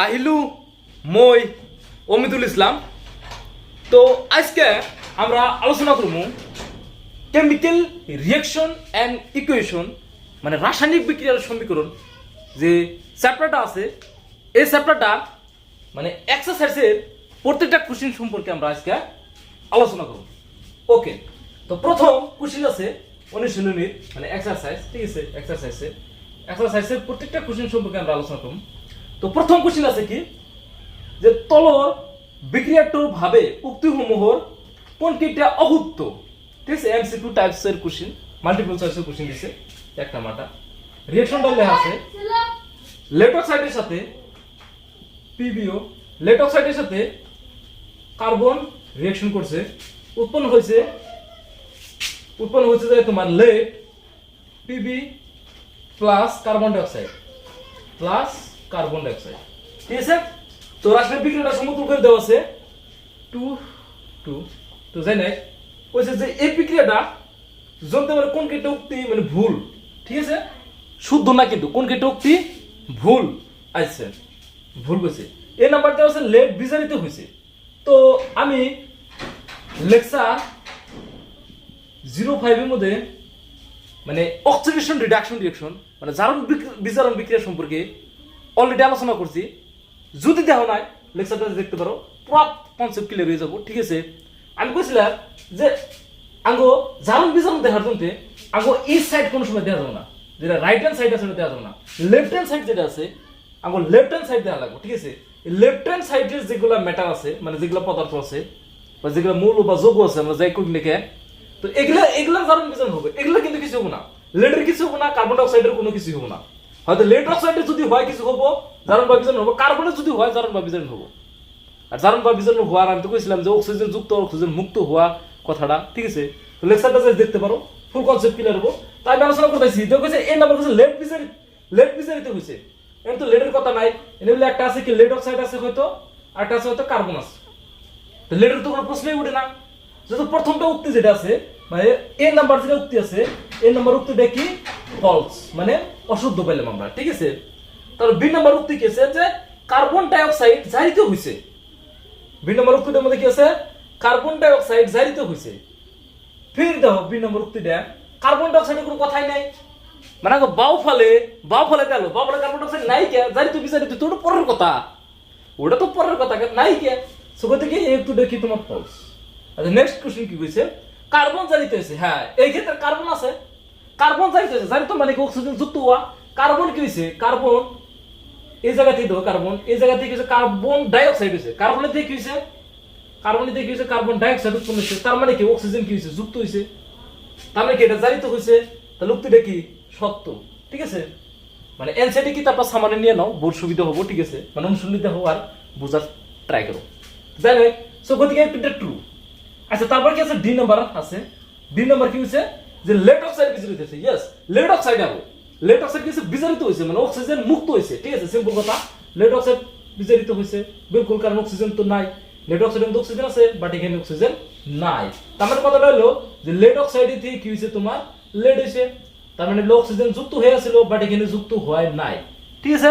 আহিলু মই অমিতুল ইসলাম। তো আজকে আমরা আলোচনা করব কেমিক্যাল রিঅ্যাকশন অ্যান্ড ইকুয়েশন, মানে রাসায়নিক বিক্রিয়ার সমীকরণ যে চ্যাপ্টারটা আছে, এই চ্যাপ্টারটা মানে এক্সারসাইজের প্রত্যেকটা কোশ্চেন সম্পর্কে আমরা আজকে আলোচনা করব। ওকে, তো প্রথম কোশ্চেন আছে অনুশীলনীর মানে এক্সারসাইজ, ঠিক আছে? এক্সারসাইজের প্রত্যেকটা কোশ্চেন সম্পর্কে আমরা আলোচনা করব। তো প্রথম কোশ্চেন আছে কি, যে তলর বিক্রিয়াটোর ভাবে উক্তিসমূহর কোনটিটা অগুপ্ত, ঠিক আছে? এমসিকিউ টাইপসের কোশ্চেন, মাল্টিপল চয়েসের কোশ্চেন দিছে। এক নাম্বারটা রিঅ্যাকশনটা লেখা আছে লেট অক্সাইডের সাথে পিবিও, লেট অক্সাইডের সাথে কার্বন রিঅ্যাকশন করছে, উৎপন্ন হয়েছে যে তোমার lead Pb plus carbon dioxide, ঠিক আছে? তো রাসায়নিক বিক্রিয়াটা সমতুল করে দেওয়া আছে 2 তো জানি না কইছে যে এই বিক্রিয়াটা জানতে পারে কোন কেটে উক্তি মানে ভুল, ঠিক আছে? শুদ্ধ না, কিন্তু কোন কেটে উক্তি ভুল আছে, ভুল কইছে। এই নাম্বার দেওয়া আছে লেট বিজারিত হয়েছে। তো আমি লেকচার 05 এর মধ্যে মানে অক্সিডেশন রিডাকশন রিঅ্যাকশন মানে জারণ বিজারণ বিক্রিয়া সম্পর্কে অলরেডি আলোচনা করছি। যদি দেখো নাই লেকচারটা দেখতে পারো, পুরো কনসেপ্ট ক্লিয়ার হয়ে যাবো, ঠিক আছে? আমি কইছিলাম যে আঙ্গো জারণ বিজারণ দেখার জন্য আঙ্গো এই সাইড কোন সময় দেওয়া যাবে না, যেটা রাইট হ্যান্ড সাইড আছে দেওয়া যাবে না, লেফট হ্যান্ড সাইড যেটা আছে আঙ্গো লেফট হ্যান্ড সাইড দেওয়া লাগবে, ঠিক আছে? লেফট হ্যান্ড সাইডের যেগুলো ম্যাটার আছে মানে যেগুলো পদার্থ আছে বা যেগুলো মৌল বা যৌগ আছে আমরা যাই করি লিখে, তো এগুলা জারণ বিজারণ হবে, এগুলো কিন্তু কিছু হবে না, লেডের কিছু হবে না, কার্বন ডাইঅক্সাইডের কোনো কিছু হবে না। হয়তো লেড অক্সাইডের যদি হয় কিছু হবো, জারণ বা বিজারণ হবো, কার্বনের যদি হয় জারণ বা বিজারণ হবো। আর জারণ বা বিজারণ হওয়ার আমি তো কইছিলাম যে অক্সিজেন যুক্ত অক্সিজেন মুক্ত হওয়া কথাটা, ঠিক আছে? তো লেকচারটা দেখতে পারো, ফুল কনসেপ্ট ক্লিয়ার হবো। তাই আমি আলোচনা করতেছি, তো কইছে এই নাম্বার কইছে লেড বিজারিত হইছে। এখন তো লেডের কথা নাই, এনে বলে একটা আছে কি লেড অক্সাইড আছে হয়তো, আর একটা আছে হয়তো কার্বন আছে। তো লেডের তো কোনো প্রশ্নই উঠে না। যেহেতু প্রথমটা উক্তি যেটা আছে মানে এ নাম্বার যেটা উক্তি আছে, এ নাম্বার উক্তিটা কি ফলস মানে অশুদ্ধ পেলাম আমরা, ঠিক আছে? তাহলে বি নাম্বার উক্তি কি আছে যে কার্বন ডাইঅক্সাইড জারিত হইছে। বি নাম্বার উক্তিটার মধ্যে কি আছে কার্বন ডাইঅক্সাইড জারিত হইছে। ফির দাও বি নাম্বার উক্তিটা কার্বন ডাইঅক্সাইডের কোনো কথাই নাই, মানে বাউ ফলে গেল, বাউ ফলে কার্বন ডাইঅক্সাইড নাই কে, জারিত বিজারিত তো ওটা পরের কথা, নাই কে। সো থেকে এই উক্তিটা কি তোমার ফলস। আচ্ছা নেক্সট কোশ্চেন কি কইছে, কার্বন জারিত হইছে। হ্যাঁ, এই ক্ষেত্রে কার্বন আছে, কার্বন জারিত হইছে, জারিত মানে কি অক্সিজেন যুক্ত হওয়া। কার্বন কি হইছে, কার্বন এই জায়গা থেকে দাও, কার্বন এই জায়গা থেকে হইছে কার্বন ডাইঅক্সাইড হইছে, কার্বনের থেকে কি হইছে, কার্বন ডাইঅক্সাইড উৎপন্ন হইছে। তার মানে কি অক্সিজেন কি হইছে, যুক্ত হইছে, তার মানে কি এটা জারিত হইছে। তাহলে উক্তিটা কি সত্য, ঠিক আছে? মানে এনসাইডে কি তারপর সামান্য নিয়ে নাও, বহুত সুবিধা হবো, ঠিক আছে? মানে অনুসন্ধিত হও আর বোঝার ট্রাই করো, যাই হোক। সো গতিকে এটা ট্রু। আচ্ছা তারপর কি আছে, ডি নাম্বার আছে। ডি নাম্বার কি হইছে যে লেট অক্সাইড বিজারিত হইছে। ইয়েস, লেট অক্সাইড আবো, লেট অক্সাইড কিছু বিজারিত হইছে মানে অক্সিজেন মুক্ত হইছে, ঠিক আছে? সিম্পল কথা, লেট অক্সাইড বিজারিত হইছে বিলকুল, কারণ অক্সিজেন তো নাই। লেট অক্সাইডে তো অক্সিজেন আছে বাট এখানে অক্সিজেন নাই। তার মানে কথাটা হলো যে লেট অক্সাইডে থেকে কি হইছে তোমার লেড হইছে, তার মানে অক্সিজেন যুক্ত হয়ে আছিল বাট এখানে যুক্ত হয় নাই, ঠিক আছে?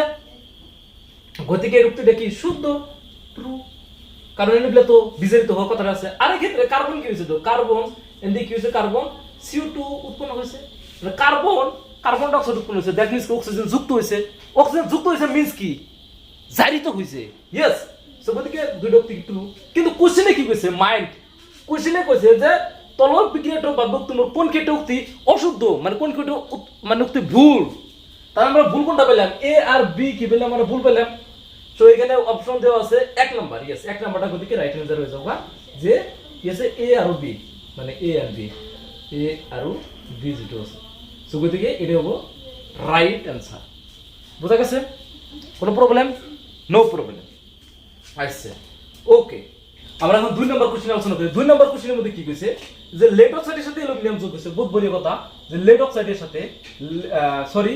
গতিকে এর উক্তিটা কি শুদ্ধ, ট্রু, কারণ এগুলো তো বিজারিত হওয়ার কথা আছে। আর এই ক্ষেত্রে কার্বন কি হইছে, তো কার্বন এন্ড কি হইছে, কার্বন CO2 উৎপন্ন হইছে, মানে কার্বন ডাইঅক্সাইড উৎপন্ন হইছে, দ্যাট মিন্স অক্সিজেন যুক্ত হইছে। অক্সিজেন যুক্ত হইছে মিন্স কি জারিত হইছে। ইয়েস, সো গতিকে দুইটা উক্তি ট্রু। কিন্তু কোশ্চেনে কি কইছে, মাইন্ড কোশ্চেনে কইছে যে তলর বিক্রিয়াটো বা বক্তব্য কোন কেটে উক্তি অশুদ্ধ, মানে কোন কেটে মানে উক্তি ভুল। তাহলে আমরা ভুল কোনটা পেলাম, এ আর বি কি পেলাম, আমরা ভুল পেলাম। তো এখানে অপশন দেওয়া আছে এক নাম্বার। ইয়েস, এক নাম্বারটা গতিকে রাইট অ্যানসার হয়ে যাবে যে ইয়েস এ আর বি, মানে এ আর বি যেটা আছে। সো গতিকে এটা হবো রাইট অ্যানসার। বোঝা গেছে? কোনো প্রবলেম? No problem. আচ্ছা ওকে, আমরা এখন 2 নম্বর কোশ্চেন আলোচনা করি। 2 নম্বর কোশ্চেনের মধ্যে কি কইছে যে লেড অক্সাইডের সাথে অ্যালুমিনিয়াম যোগ হইছে। বহুত বড় কথা যে লেড অক্সাইডের সাথে সরি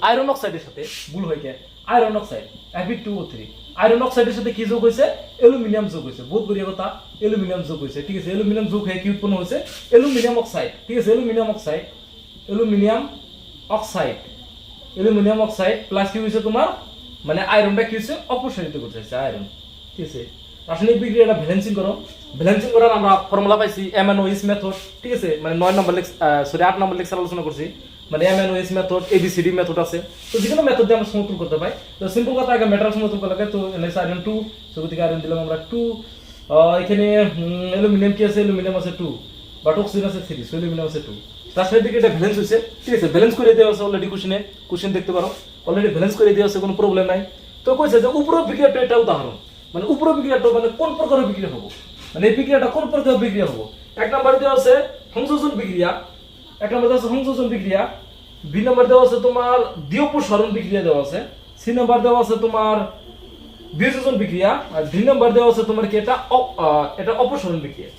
আয়রন অক্সাইডের সাথে ভুল হয়ে গেছে, আয়রন অক্সাইড Fe2O3 আয়রন অক্সাইডের সাথে কি যোগ হইছে, অ্যালুমিনিয়াম যোগ হইছে। বহুত বড় কথা, অ্যালুমিনিয়াম যোগ হইছে, ঠিক আছে? অ্যালুমিনিয়াম যোগ হয়ে কি উৎপন্ন হইছে, অ্যালুমিনিয়াম অক্সাইড, ঠিক আছে? অ্যালুমিনিয়াম অক্সাইড প্লাস কি হইছে তোমার মানে আয়রনটা কি হচ্ছে অপসারিত করতে চাইছে আয়রন, ঠিক আছে। রাসায়নিক বিক্রিয়াটা ব্যালেন্সিং করো, ব্যালেন্সিং করার আমরা ফর্মুলা পাইছি MNOS মেথড, ঠিক আছে। মানে 8 নম্বর লেকচার আলোচনা করছি, মানে MNOS মেথড, ABCD মেথড আছে। তো যে কোনো মেথড দিয়ে আমরা সমতুল করতে পাই। তো সিম্পল কথা, আগে মেটাল সমতুল করলে তো এনএস আয়রন 2, সবুজ আয়রন দিলাম আমরা 2, এখানে অ্যালুমিনিয়াম কি আছে, অ্যালুমিনিয়াম আছে 2, বাট অক্সিজেন আছে 3, সো অ্যালুমিনিয়াম আছে 2। রাসায়নিক দিকে এটা ব্যালেন্স হইছে, ঠিক আছে। ব্যালেন্স করে দেওয়া আছে অলরেডি কোশ্চেন দেখতে পারো, অলরেডি ব্যালেন্স করে দেওয়া আছে, কোনো প্রবলেম নাই। তো কইছে যে উপরের বিক্রিয়াটা এটা উদাহরণ, মানে উপরের বিক্রিয়াটা মানে কোন প্রকারের বিক্রিয়া হবে, মানে এই বিক্রিয়াটা কোন প্রকারের বিক্রিয়া হবে। এক নাম্বার দেওয়া আছে সংযোজন বিক্রিয়া, এক নাম্বার দেওয়া আছে সংযোজন বিক্রিয়া, বি নাম্বার দেওয়া আছে তোমার দ্বিঅপসারণ বিক্রিয়া দেওয়া আছে, সি নাম্বার দেওয়া আছে তোমার বিয়োজন বিক্রিয়া, আর ডি নাম্বার দেওয়া আছে তোমার কি এটা অপসারণ বিক্রিয়া।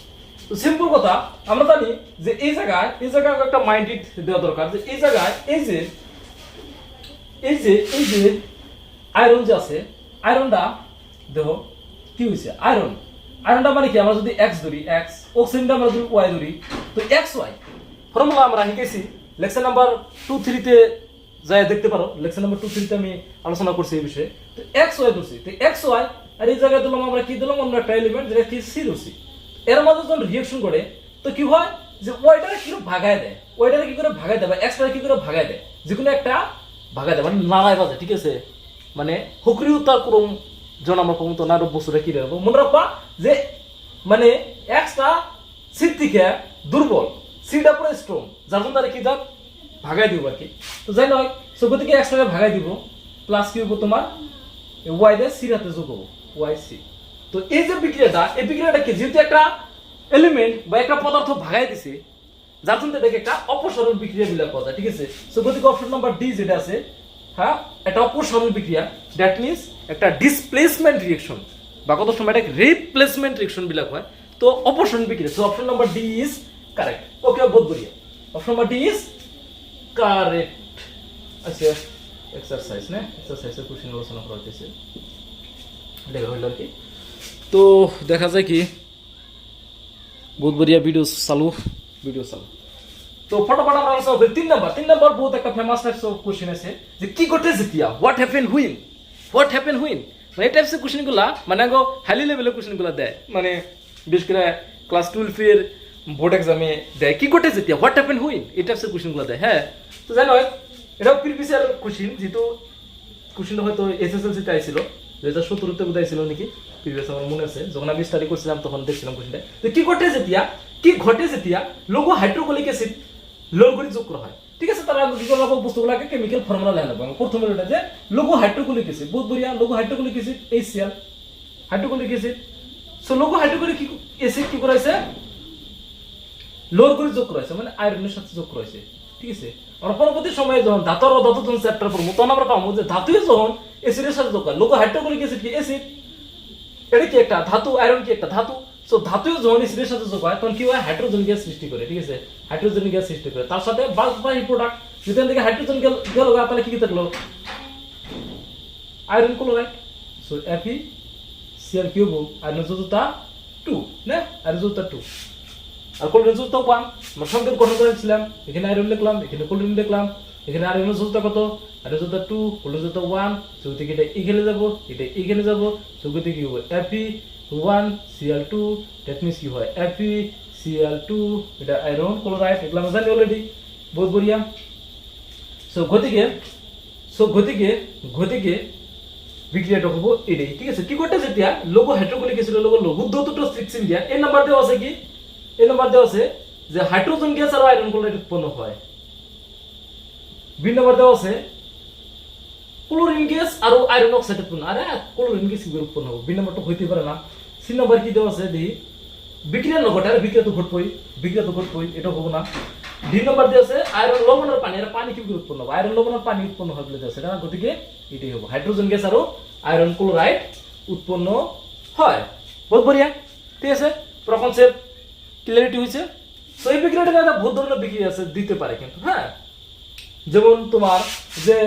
তো সিম্পল কথা, আমরা জানি যে এই জায়গায় একটা মাইন্ডেড দেওয়া দরকার, যে এই জায়গায় এই যে আয়রন যে আছে, আয়রনটা দেখো কি হয়েছে, আয়রনটা মানে কি, আমরা যদি এক্স ধরি, এক্স, অক্সিজেনটা আমরা যদি ওয়াই ধরি, তো এক্স ওয়াই ফর্মুলা আমরা শিখেছি লেকচার নাম্বার 2-3 তে যাই দেখতে পারো। লেকচার নাম্বার 2-3 তে আমি আলোচনা করছি এই বিষয়ে। তো এক্স ওয়াই ধরছি, তো এক্স ওয়াই, আর এই জায়গায় দিলাম আমরা কি দিলাম, অন্য একটা এলিমেন্ট যেটা কি সি ধরছি। এর মধ্যে যখন রিঅ্যাকশন করে তো কি হয়, যে ওয়াইটারে কি করে ভাগায় দেয়, ওয়াইটারে কি করে ভাগায় দেয়, বা এক্সটারে কি করে ভাগায় দেয়, যে কোনো একটা ভাগায় দেয়, মানে নাড়ায় বাজে, ঠিক আছে। মানে হক্রিয়তার ক্রম যখন আমরা পাবো তো নারব বস্তুটা কি রাখবো, মনে রাখবা যে মানে এক্সটা সির থেকে দুর্বল, সিটা পুরো স্ট্রং, যার জন্য তারা কি যাক ভাগাই দিব আর কি। তো যাই নয়, সো গতিকে এক্সটারে ভাগাই দিব, প্লাস কি হবো তোমার ওয়াই দিয়ে সির হাতে যোগ হবো, ওয়াই সি। তো এই যে বিক্রিয়াটা, এই বিক্রিয়াটা কি, যেহেতু একটা এলিমেন্ট বা একটা পদার্থ ভাগাই দিছে, যার জন্য দেখে একটা অপসারণ বিক্রিয়া বিলা পাওয়া যায়, ঠিক আছে। সো গতিকে অপশন নাম্বার ডি যেটা আছে, হ্যাঁ, এটা অপসারণ বিক্রিয়া, দ্যাট মিন্স একটা ডিসপ্লেসমেন্ট রিঅ্যাকশন, বা কত সময় এটা রিপ্লেসমেন্ট রিঅ্যাকশন বিলাক হয়। তো অপসারণ বিক্রিয়া, so option number D is correct. Okay, বহুত বঢ়িয়া, option number D is correct. আচ্ছা, এক্সারসাইজ না, এক্সারসাইজের কোশ্চেন আলোচনা করা হচ্ছে, দেখা হইল আর কি। তো দেখা যায় কি বহুত বঢ়িয়া ভিডিও চালু। তো ফটাফট আমরা আলোচনা করি 3 নাম্বার বহুত একটা ফেমাস টাইপস অফ কোশ্চেন আছে, যে কি ঘটে যেতিয়া, হোয়াট হ্যাপেন হুইন, মানে এই টাইপসের কোশ্চেনগুলা মানে আগো হাই লেভেলের কোশ্চেনগুলা দেয়, মানে বিশেষ করে ক্লাস 12 এর বোর্ড এক্সামে দেয়, কি ঘটে যেতিয়া, হোয়াট হ্যাপেন হুইন, এই টাইপসের কোশ্চেনগুলা দেয়। হ্যাঁ, তো জানো এটাও প্রিভিয়াস ইয়ার কোশ্চেন, যেহেতু কোশ্চেনটা হয়তো এসএসএলসি তে আইছিল, 2017 তে বোধহয় ছিল নাকি, প্রিভিয়াস আমার মনে আছে, যখন আমি স্টাডি করছিলাম তখন দেখছিলাম কোশ্চেনটা। তো কি ঘটে যেতিয়া লঘু হাইড্রোক্লোরিক অ্যাসিড লোর করে যোগ করা হয়, ঠিক আছে। তারা কি করবো, বস্তুগুলোকে কেমিক্যাল ফর্মুলা লেখা লাগবে। প্রথমে এটা যে লঘু হাইড্রোক্লোরিক অ্যাসিড, বহুত বঢ়িয়া, লঘু hydrochloric acid HCl, hydrochloric acid. So লঘু হাইড্রোক্লোরিক অ্যাসিড কি করাইছে, লোর করে যোগ করাইছে, মানে আয়রনের সাথে যোগ করাইছে, ঠিক আছে। আমরা পরবর্তী সময়ে যখন ধাতু যখন চ্যাপ্টার পড়বো, তখন আমরা পাবো যে ধাতু যখন অ্যাসিডের সাথে যোগ করে, লঘু হাইড্রোক্লোরিক অ্যাসিড কি অ্যাসিড, এটা কি একটা ধাতু, আয়রন কি একটা ধাতু। সো ধাতু যখন অ্যাসিডের সাথে যোগ হয় তখন কি হয়, হাইড্রোজেন গ্যাস সৃষ্টি করে, ঠিক আছে, হাইড্রোজেন গ্যাস সৃষ্টি করে, তার সাথে বাই প্রোডাক্ট, যদি থেকে হাইড্রোজেন গেল তাহলে কি থাকলো, iron chloride. So FeCl cube, iron যৌগটা 2 না, আয়রন যৌগটা 2, আর ক্লোরিন যৌগটা 1। আমরা সংকেত গঠন করেছিলাম, এখানে আয়রন লিখলাম, এখানে ক্লোরিন লিখলাম, এখানে আয়রন যৌগটা কত, আয়রন যৌগটা 2, ক্লোরিন যৌগটা 1। সো থেকে এটা এখানে যাব, এটা এখানে যাব, সো গতি কি হবে, FeCl2, দ্যাট মিন্স কি হয় FeCl2, এটা আয়রন ক্লোরাইড, এগুলো আমরা জানি অলরেডি, বহুত বঢ়িয়া। সো গতিকে বিক্রিয়াটা হবো এটাই, ঠিক আছে। কি করতে যেতিয়া লঘু হাইড্রোক্লোরিক অ্যাসিড লঘু দ্রুতটা সিক্সিন দিয়া, এই নাম্বার দেওয়া আছে কি, এই নাম্বার দেওয়া আছে যে হাইড্রোজেন গ্যাস আর আয়রন ক্লোরাইড উৎপন্ন হয়। বি নাম্বার দেওয়া আছে ক্লোরিন গ্যাস আর আয়রন অক্সাইড উৎপন্ন, আরে ক্লোরিন গ্যাস কি করে উৎপন্ন হবে, বি নাম্বারটা হইতে পারে না। সি নাম্বার কি দেওয়া আছে, দেখি বিক্রিয়া না ঘটে, আর বিক্রিয়া তো ঘটবই, এটা হবো না। ডি নাম্বার দেওয়া আছে আয়রন লবণ আর পানি, আর পানি কি করে উৎপন্ন হবে, আয়রন লবণ আর পানি উৎপন্ন হয় বলে দেওয়া আছে, না, গতিকে এটাই হবে, হাইড্রোজেন গ্যাস আর আয়রন ক্লোরাইড উৎপন্ন হয়। বহুত বঢ়িয়া, ঠিক আছে, পুরো কনসেপ্ট ক্লিয়ারিটি হয়েছে। সো এই বিক্রিয়াটা বহুত ধরনের বিক্রিয়া আছে, দিতে পারে কিন্তু, হ্যাঁ, যেমন তোমার যে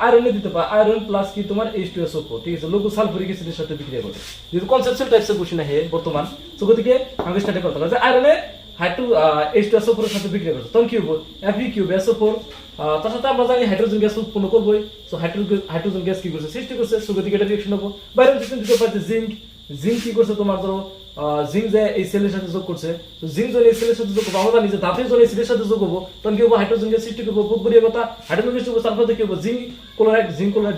আয়রনে দিতে পারে, আয়রন প্লাস কি তোমার H2SO4, ঠিক আছে, লঘু সালফুরিক অ্যাসিডের সাথে বিক্রিয়া করে, যেহেতু কনসেপচুয়াল টাইপসের কোশ্চেন আছে বর্তমান। সো গতিকে আমাকে স্টার্ট করতে হবে যে আয়রনে H2SO4 এর সাথে বিক্রিয়া করছে, তখন কি হবে, FeCl2SO4, তার সাথে আমরা জানি হাইড্রোজেন গ্যাস উৎপন্ন করবোই। সো হাইড্রোজেন গ্যাস কি করছে, সৃষ্টি করছে। সো গতিকে এটা রিঅ্যাকশন হবে। বাইরে রিঅ্যাকশন দিতে পারছে জিঙ্ক কি করছে তোমার ধরো জিঙ্ক যে এই সেলের সাথে যোগ করছে। তো জিঙ্ক যদি এই সেলের সাথে যোগ করবো, আমরা জানি যে ধাতু যদি এই সেলের সাথে যোগ করবো তখন কি হবো, হাইড্রোজেন গ্যাস সৃষ্টি করবো। বহুত বড়িয়া কথা, হাইড্রোজেন গ্যাস সৃষ্টি করবো, তারপরে কি হবো, জিঙ্ক ক্লোরাইড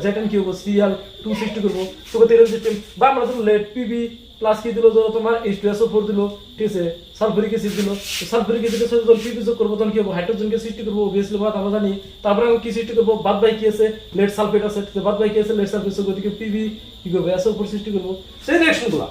জ্যাটেন কি হবো, Cl2 সৃষ্টি করবো। তো গতিকে সিস্টেম বা আমরা ধরো লেড পিবি প্লাস কি দিল, ধরো তোমার H2SO4 দিল, ঠিক আছে, সালফিউরিক অ্যাসিড দিল। তো সালফিউরিক অ্যাসিডের সাথে যখন পিবি যোগ করবো তখন কি হবো, হাইড্রোজেন গ্যাস সৃষ্টি করবো। অবভিয়াসলি বাদ আমরা জানি। তারপরে আমি কি সৃষ্টি করবো, বাদ বাই কি আছে, লেড সালফেট আছে, বাদ বাই কি আছে, লেড সালফেট। সো গতিকে পিবি কি করবো, SO4 সৃষ্টি করবো। সেই রিঅ্যাকশনগুলো,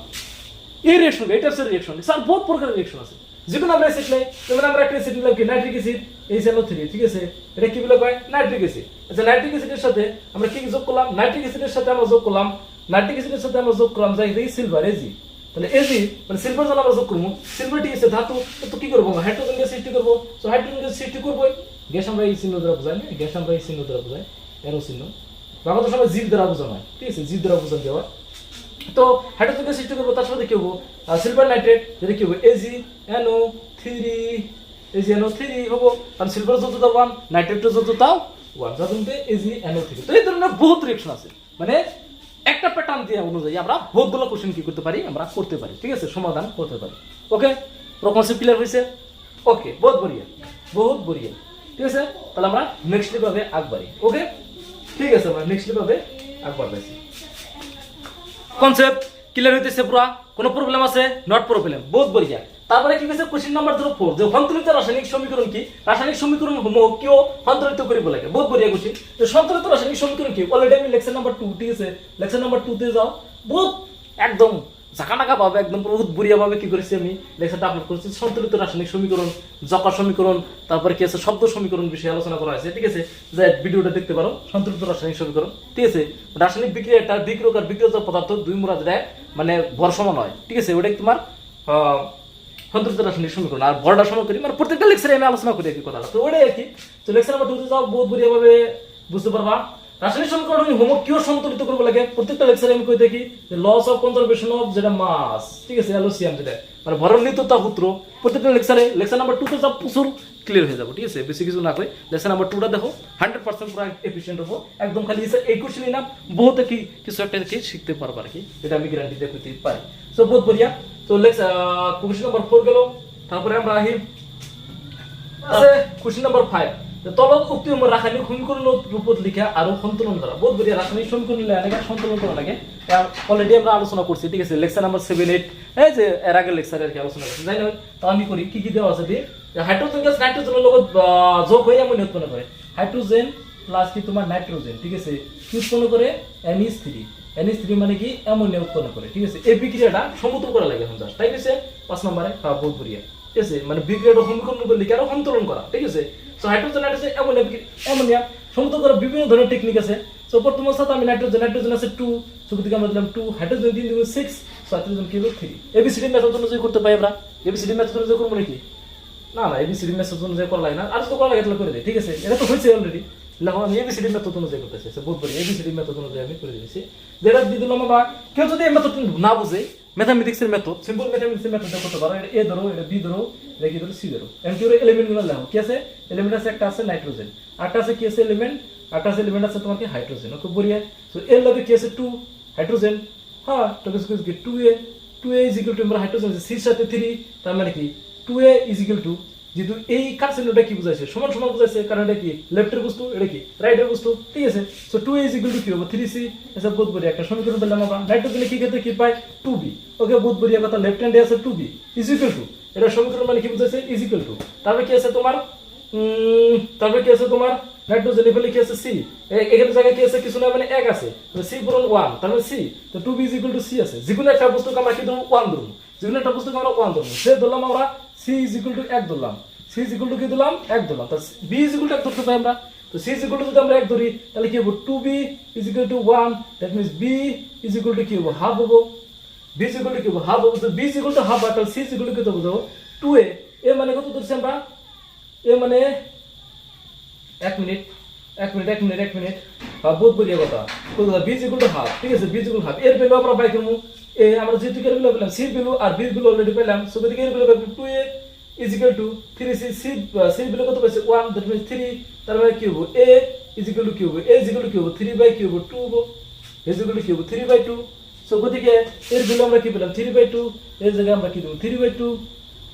এই রিঅ্যাকশন, এই টাইপের রিঅ্যাকশন স্যার বহুত প্রকারের রিঅ্যাকশন আছে। যেকোনো আমরা অ্যাসিড নাই, যেমন আমরা একটা অ্যাসিড নিলাম কি, নাইট্রিক অ্যাসিড HNO3, ঠিক আছে, এটা কি বলে কয়, নাইট্রিক অ্যাসিড। আচ্ছা, নাইট্রিক অ্যাসিডের সাথে আমরা কি যোগ করলাম, নাইট্রিক অ্যাসিডের সাথে আমরা যোগ করলাম যাই সিলভার Ag। তাহলে Ag মানে সিলভার যখন আমরা যোগ করব, সিলভার ঠিক আছে ধাতু, তো কি করব, হাইড্রোজেন গ্যাস সৃষ্টি করব। সো হাইড্রোজেন গ্যাস সৃষ্টি করব, গ্যাস আমরা এই চিহ্ন দ্বারা বোঝাই না, গ্যাস আমরা এই চিহ্ন দ্বারা বোঝাই, এরো চিহ্ন। বাংলাদেশ সময় জীব দ্বারা বোঝানো হয়, ঠিক আছে, জীব দ্বারা বোঝানো দেওয়া। তো হাইড্রোজেন গ্যাস সৃষ্টি করবো, তার সাথে কি হবো, সিলভার নাইট্রেট, যেটা কি হবো AgNO3 হবো। কারণ সিলভার যত দাও 1, নাইট্রেটের যত দাও 1, যার জন্য AgNO3। তো এই ধরনের বহুত রিঅ্যাকশন আছে, মানে একটা প্যাটার্ন দিয়ে অনুযায়ী আমরা বহুতগুলো কোশ্চেন কি করতে পারি, আমরা করতে পারি, ঠিক আছে, সমাধান করতে পারি। ওকে, কনসেপ্ট ক্লিয়ার হয়েছে? ওকে, বহুত বড়িয়া, ঠিক আছে। তাহলে আমরা নেক্সট ভাবে আগবাড়ি। ওকে, ঠিক আছে, আমরা নেক্সট ভাবে আগবাড়ছি। কনসেপ্ট ক্লিয়ার হইতেছে পুরা? কোনো প্রবলেম আছে? নট প্রবলেম, বহুত বড়িয়া। তারপরে কি কইছে, কোশ্চেন নাম্বার 4, যে সন্তুলিত রাসায়নিক সমীকরণ কি, রাসায়নিক সমীকরণ কিও সন্তুলিত করিব লাগে। বহুত বড়িয়া কোশ্চেন। তো সন্তুলিত রাসায়নিক সমীকরণ কি, অলরেডি আমি লেকচার নাম্বার 2, ঠিক আছে, লেকচার নাম্বার 2 তে যাও, বহুত একদম ঝাঁকানাকা ভাবে, একদম বহুত বড়িয়া ভাবে কি করেছি আমি লেকচারটা আপলোড করেছি। সন্তুলিত রাসায়নিক সমীকরণ, জকা সমীকরণ, তারপরে কি আছে শব্দ সমীকরণ বিষয়ে আলোচনা করা হয়েছে, ঠিক আছে, যে ভিডিওটা দেখতে পারো, সন্তুলিত রাসায়নিক সমীকরণ, ঠিক আছে। রাসায়নিক বিক্রিয়াটা বিক্রিয়ক আর বিক্রিয়ক পদার্থ দুই মোড়া দেয়, মানে ভর সমান হয়, ঠিক আছে, ওটাই তোমার সন্তুলিত রাসায়নিক সমীকরণ। আর ভরটা সমান করি, মানে প্রত্যেকটা লেকচারে আমি আলোচনা করি একই কথাটা। তো ওটাই আর কি। তো লেকচার নাম্বার 2 তে যাও, বহুত বড়িয়া ভাবে বুঝতে পারবা। রাসায়নিক সমীকরণ হোমোক কিও সন্তুলিত করব লাগে, প্রত্যেকটা লেকচারে আমি কই দেখি যে লস অফ কনজারভেশন অফ যেটা মাস, ঠিক আছে, LCM যেটা মানে ভরের নিত্যতা সূত্র, প্রত্যেকটা লেকচারে। লেকচার নাম্বার 2 তে যাব প্রচুর ক্লিয়ার হয়ে যাব, ঠিক আছে, বেশি কিছু না কই। লেকচার নাম্বার 2টা দেখো, 100% পুরো এফিশিয়েন্ট হবো একদম। খালি এই কোশ্চেনই না, বহুত কি কিছু একটা কি শিখতে পারবা আর কি, এটা আমি গ্যারান্টি দিয়ে কইতে পারি। সো বহুত বড়িয়া। তো লেকচার কোশ্চেন নাম্বার 4 গেল। তারপরে আমরা আহি আছে কোশ্চেন নাম্বার 5, তলত উক্ত রাসায়নিক সমীকরণ রূপত লিখা আর সন্তুলন করা। বহুত বড়িয়া, রাসায়নিক সমীকরণ লাগে সন্তুলন করা লাগে, অলরেডি আমরা আলোচনা করছি, ঠিক আছে, লেকচার নাম্বার 7, 8, এই যে এর আগে লেকচারে আর কি আলোচনা করছি। যাই না, তো আমি করি কি কি দেওয়া আছে দিয়ে, হাইড্রোজেন গ্যাস নাইট্রোজেনের লগত যোগ হয়ে অ্যামোনিয়া উৎপন্ন করে। হাইড্রোজেন প্লাস কি তোমার নাইট্রোজেন, ঠিক আছে, কি উৎপন্ন করে, NH3 মানে কি অ্যামোনিয়া উৎপন্ন করে, ঠিক আছে। এই বিক্রিয়াটা সমতুল করা লাগে এখন জাস্ট, তাই আছে 5 নম্বরে। বহুত বড়িয়া, ঠিক আছে, মানে বিক্রিয়াটা সমীকরণ করলে কি আরো সন্তুলন করা, ঠিক আছে। সো হাইড্রোজেন নাইট্রোজেন অ্যামোনিয়া সমতুল করার বিভিন্ন ধরনের টেকনিক আছে। সো প্রথম অবস্থাতে আমি নাইট্রোজেন আছে 2, সো গতিকে আমরা দিলাম 2, হাইড্রোজেন 3 দিলাম 6, সো হাইড্রোজেন কি হলো 3। ABCD মেথড অনুযায়ী করতে পাই আমরা। ABCD মেথড অনুযায়ী করব নাকি? না, ABCD মেথড অনুযায়ী করা লাগে না, আর তো করা লাগে তাহলে করে দেই, ঠিক আছে, এটা তো হয়েছে অলরেডি। দেখো আমি ABCD মেথড অনুযায়ী করতেছি, বহুত বড় ABCD মেথড অনুযায়ী আমি করে দিয়েছি। যেটা দিয়ে দিলাম আমরা, কেউ যদি এই মেথড না বুঝে, ম্যাথমেটিক্সের মেথড, সিম্পল ম্যাথমেটিক্সের মেথড করতে পারো। এটা A ধরো, এটা B ধরো, এটা কি ধরো, C ধরো। এমন করে এলিমেন্ট গুলো লেখো, কি আছে এলিমেন্ট আছে, একটা আছে নাইট্রোজেন, আরেকটা আছে কি আছে এলিমেন্ট, আরেকটা আছে এলিমেন্ট আছে তোমার কি হাইড্রোজেন। ওকে বড়িয়া। সো এর লগে কি আছে 2 হাইড্রোজেন, হ্যাঁ, তো কি 2A ইজ ইকুয়াল টু আমরা হাইড্রোজেন আছে, C এর সাথে 3, তার মানে কি 2A ইজ ইকুয়াল টু, যেহেতু এই কার চিহ্নটা কি বুঝাইছে, সমান সমান বুঝাইছে, কারণ এটা কি লেফটের বস্তু, এটা কি রাইটের বস্তু, ঠিক আছে। So 2A is equal to কি হবে 3C। এসব বহুত বড়িয়া একটা সমীকরণ পেলাম আমরা। নাইট্রোজেনে কি ক্ষেত্রে কি পাই 2B। ওকে, বহুত বড়িয়া কথা। লেফট হ্যান্ডে আছে 2B ইজ ইকুয়াল টু, এটা সমীকরণ মানে কি বুঝাইছে, ইজ ইকুয়াল টু। তারপরে কি আছে তোমার নাইট্রোজেনে ফেলে কি আছে C, এখানে জায়গায় কি আছে কিছু না, মানে 1 আছে, C পূরণ 1, তার মানে C, তো 2B is equal to C আছে। যেকোনো একটা বস্তুকে আমরা কি ধরব, 1 ধরব, যেকোনো একটা বস্তুকে আমরা 1 ধরব, সে ধরলাম আমরা C ইজ ইকুয়াল টু 1 ধরলাম, C ইজ ইকুয়াল টু কি দিলাম 1 ধরলাম, তাহলে B ইজ ইকুয়াল টু 1 ধরতে পাই আমরা। তো C ইজ ইকুয়াল টু যদি আমরা 1 ধরি তাহলে কি হবে 2B is equal to 1, that means B is equal to কি হবে হাফ হবে, B ইজ ইকুয়াল টু কি হবে হাফ হবে। তো B is equal to half, তাহলে C ইজ ইকুয়াল টু কত বুঝাবো 2A। এ মানে কত ধরছি আমরা, এ মানে 1 মিনিট, বহুত বড়িয়া কথা। B is equal to half, ঠিক আছে, B is equal to half. এর ভ্যালু আমরা পাই করব, এ আমরা যেহেতু এর ভ্যালু পেলাম, C এর ভ্যালু আর B এর ভ্যালু অলরেডি পেলাম, সো গতিকে এর value pi 2A is equal to 3c c c বিলে কত পাইছে 1 দ্যাট মিন্স 3 তার মানে কি হবে a ইজ ইকুয়াল টু কি হবে a ইজ ইকুয়াল টু কি হবে 3 বাই কি হবে 2 হবে a ইজ ইকুয়াল টু কি হবে 3 বাই 2 সো গতিকে এর ভ্যালু আমরা কি পেলাম 3 বাই 2 এর জায়গায় আমরা কি দেব 3 বাই 2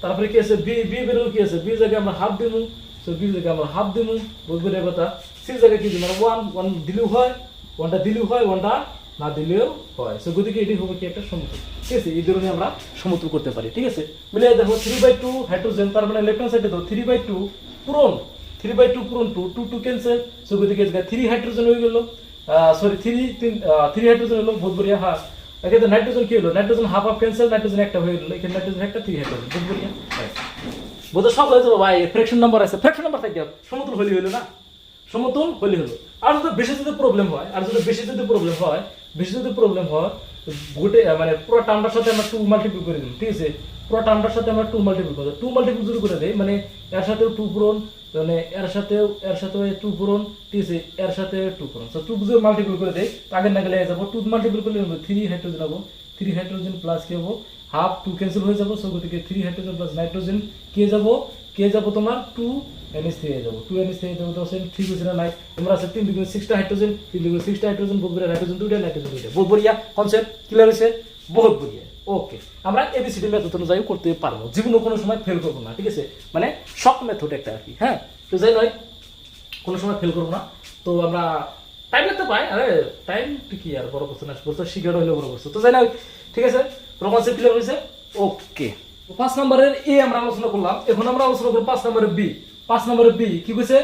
তারপরে কি আছে b b ভ্যালু কি আছে b এর জায়গায় আমরা হাফ দেব সো b এর জায়গায় আমরা হাফ দেব বুঝবে রে কথা c এর জায়গায় কি দেব আমরা 1 1 দিলেও হয় 1টা দিলেও হয় 1টা না দিলেও হয় সো গতিকে এটি হবে কি একটা সমতুল ঠিক আছে এই ধরনের আমরা সমতুল করতে পারি ঠিক আছে মিলে দেখো 3/2 হাইড্রোজেন তার মানে লেফট হ্যান্ড সাইডে দাও 3/2 পূরণ 3/2 পূরণ 2 2 2 ক্যান্সেল সো গতিকে এর জায়গায় 3 হাইড্রোজেন হয়ে গেল সরি 3 হাইড্রোজেন হলো বহুত বড়িয়া হ্যাঁ এখানে নাইট্রোজেন কি হলো nitrogen half half cancel nitrogen একটা হয়ে গেল এখানে নাইট্রোজেন একটা 3 হাইড্রোজেন বহুত বড়িয়া বোধ সব হয়ে যাবে ভাই ফ্র্যাকশন নাম্বার আছে ফ্র্যাকশন নাম্বার থাকে সমতুল হলো না সমতুল হলো আর যদি বেশি যদি প্রবলেম হয় বেশি যদি প্রবলেম হয় গোটে মানে পুরো টার্মটার সাথে আমরা 2 মাল্টিপ্লাই করে দিই ঠিক আছে পুরো টার্মটার সাথে আমরা 2 মাল্টিপ্লাই করে 2 মাল্টিপ্লাই যদি করে দেই মানে এর সাথেও 2 পূরণ মানে এর সাথেও 2 পূরণ ঠিক আছে এর সাথে 2 পূরণ সো 2 যদি মাল্টিপ্লাই করে দেই আগে না গেলে যাব 2 মাল্টিপ্লাই করলে 3 হাইড্রোজেন হবে 3 হাইড্রোজেন প্লাস কি হবে হাফ 2 ক্যান্সেল হয়ে যাব সো গতিকে 3 হাইড্রোজেন প্লাস নাইট্রোজেন কে যাব তোমার 2 NH3 হয়ে যাব 2 NH3 হয়ে যাব তো ঠিক আছে না নাই তোমরা আছে 3 দুগুণ 6টা হাইড্রোজেন 3 দুগুণ 6টা হাইড্রোজেন বহুত বড় হাইড্রোজেন দুইটা নাইট্রোজেন দুইটা বহুত বড়িয়া কনসেপ্ট ক্লিয়ার হইছে বহুত বড়িয়া ওকে আমরা এবিসিডি মেথড অনুযায়ী করতে পারবো জীবনে কোনো সময় ফেল করব না ঠিক আছে মানে শর্ট মেথড একটা আর কি হ্যাঁ তো যাই নয় কোনো সময় ফেল করব না তো আমরা টাইম লাগতে পাই আরে টাইম কি আর বড় কথা না বড় শিখাড় হইলো বড় কথা তো যাই না ঠিক আছে পুরো কনসেপ্ট ক্লিয়ার হইছে ওকে 5 নম্বরের এ আমরা আলোচনা করলাম এখন আমরা আলোচনা করব 5 নম্বরের বি 5 নম্বরের বি কি কইছে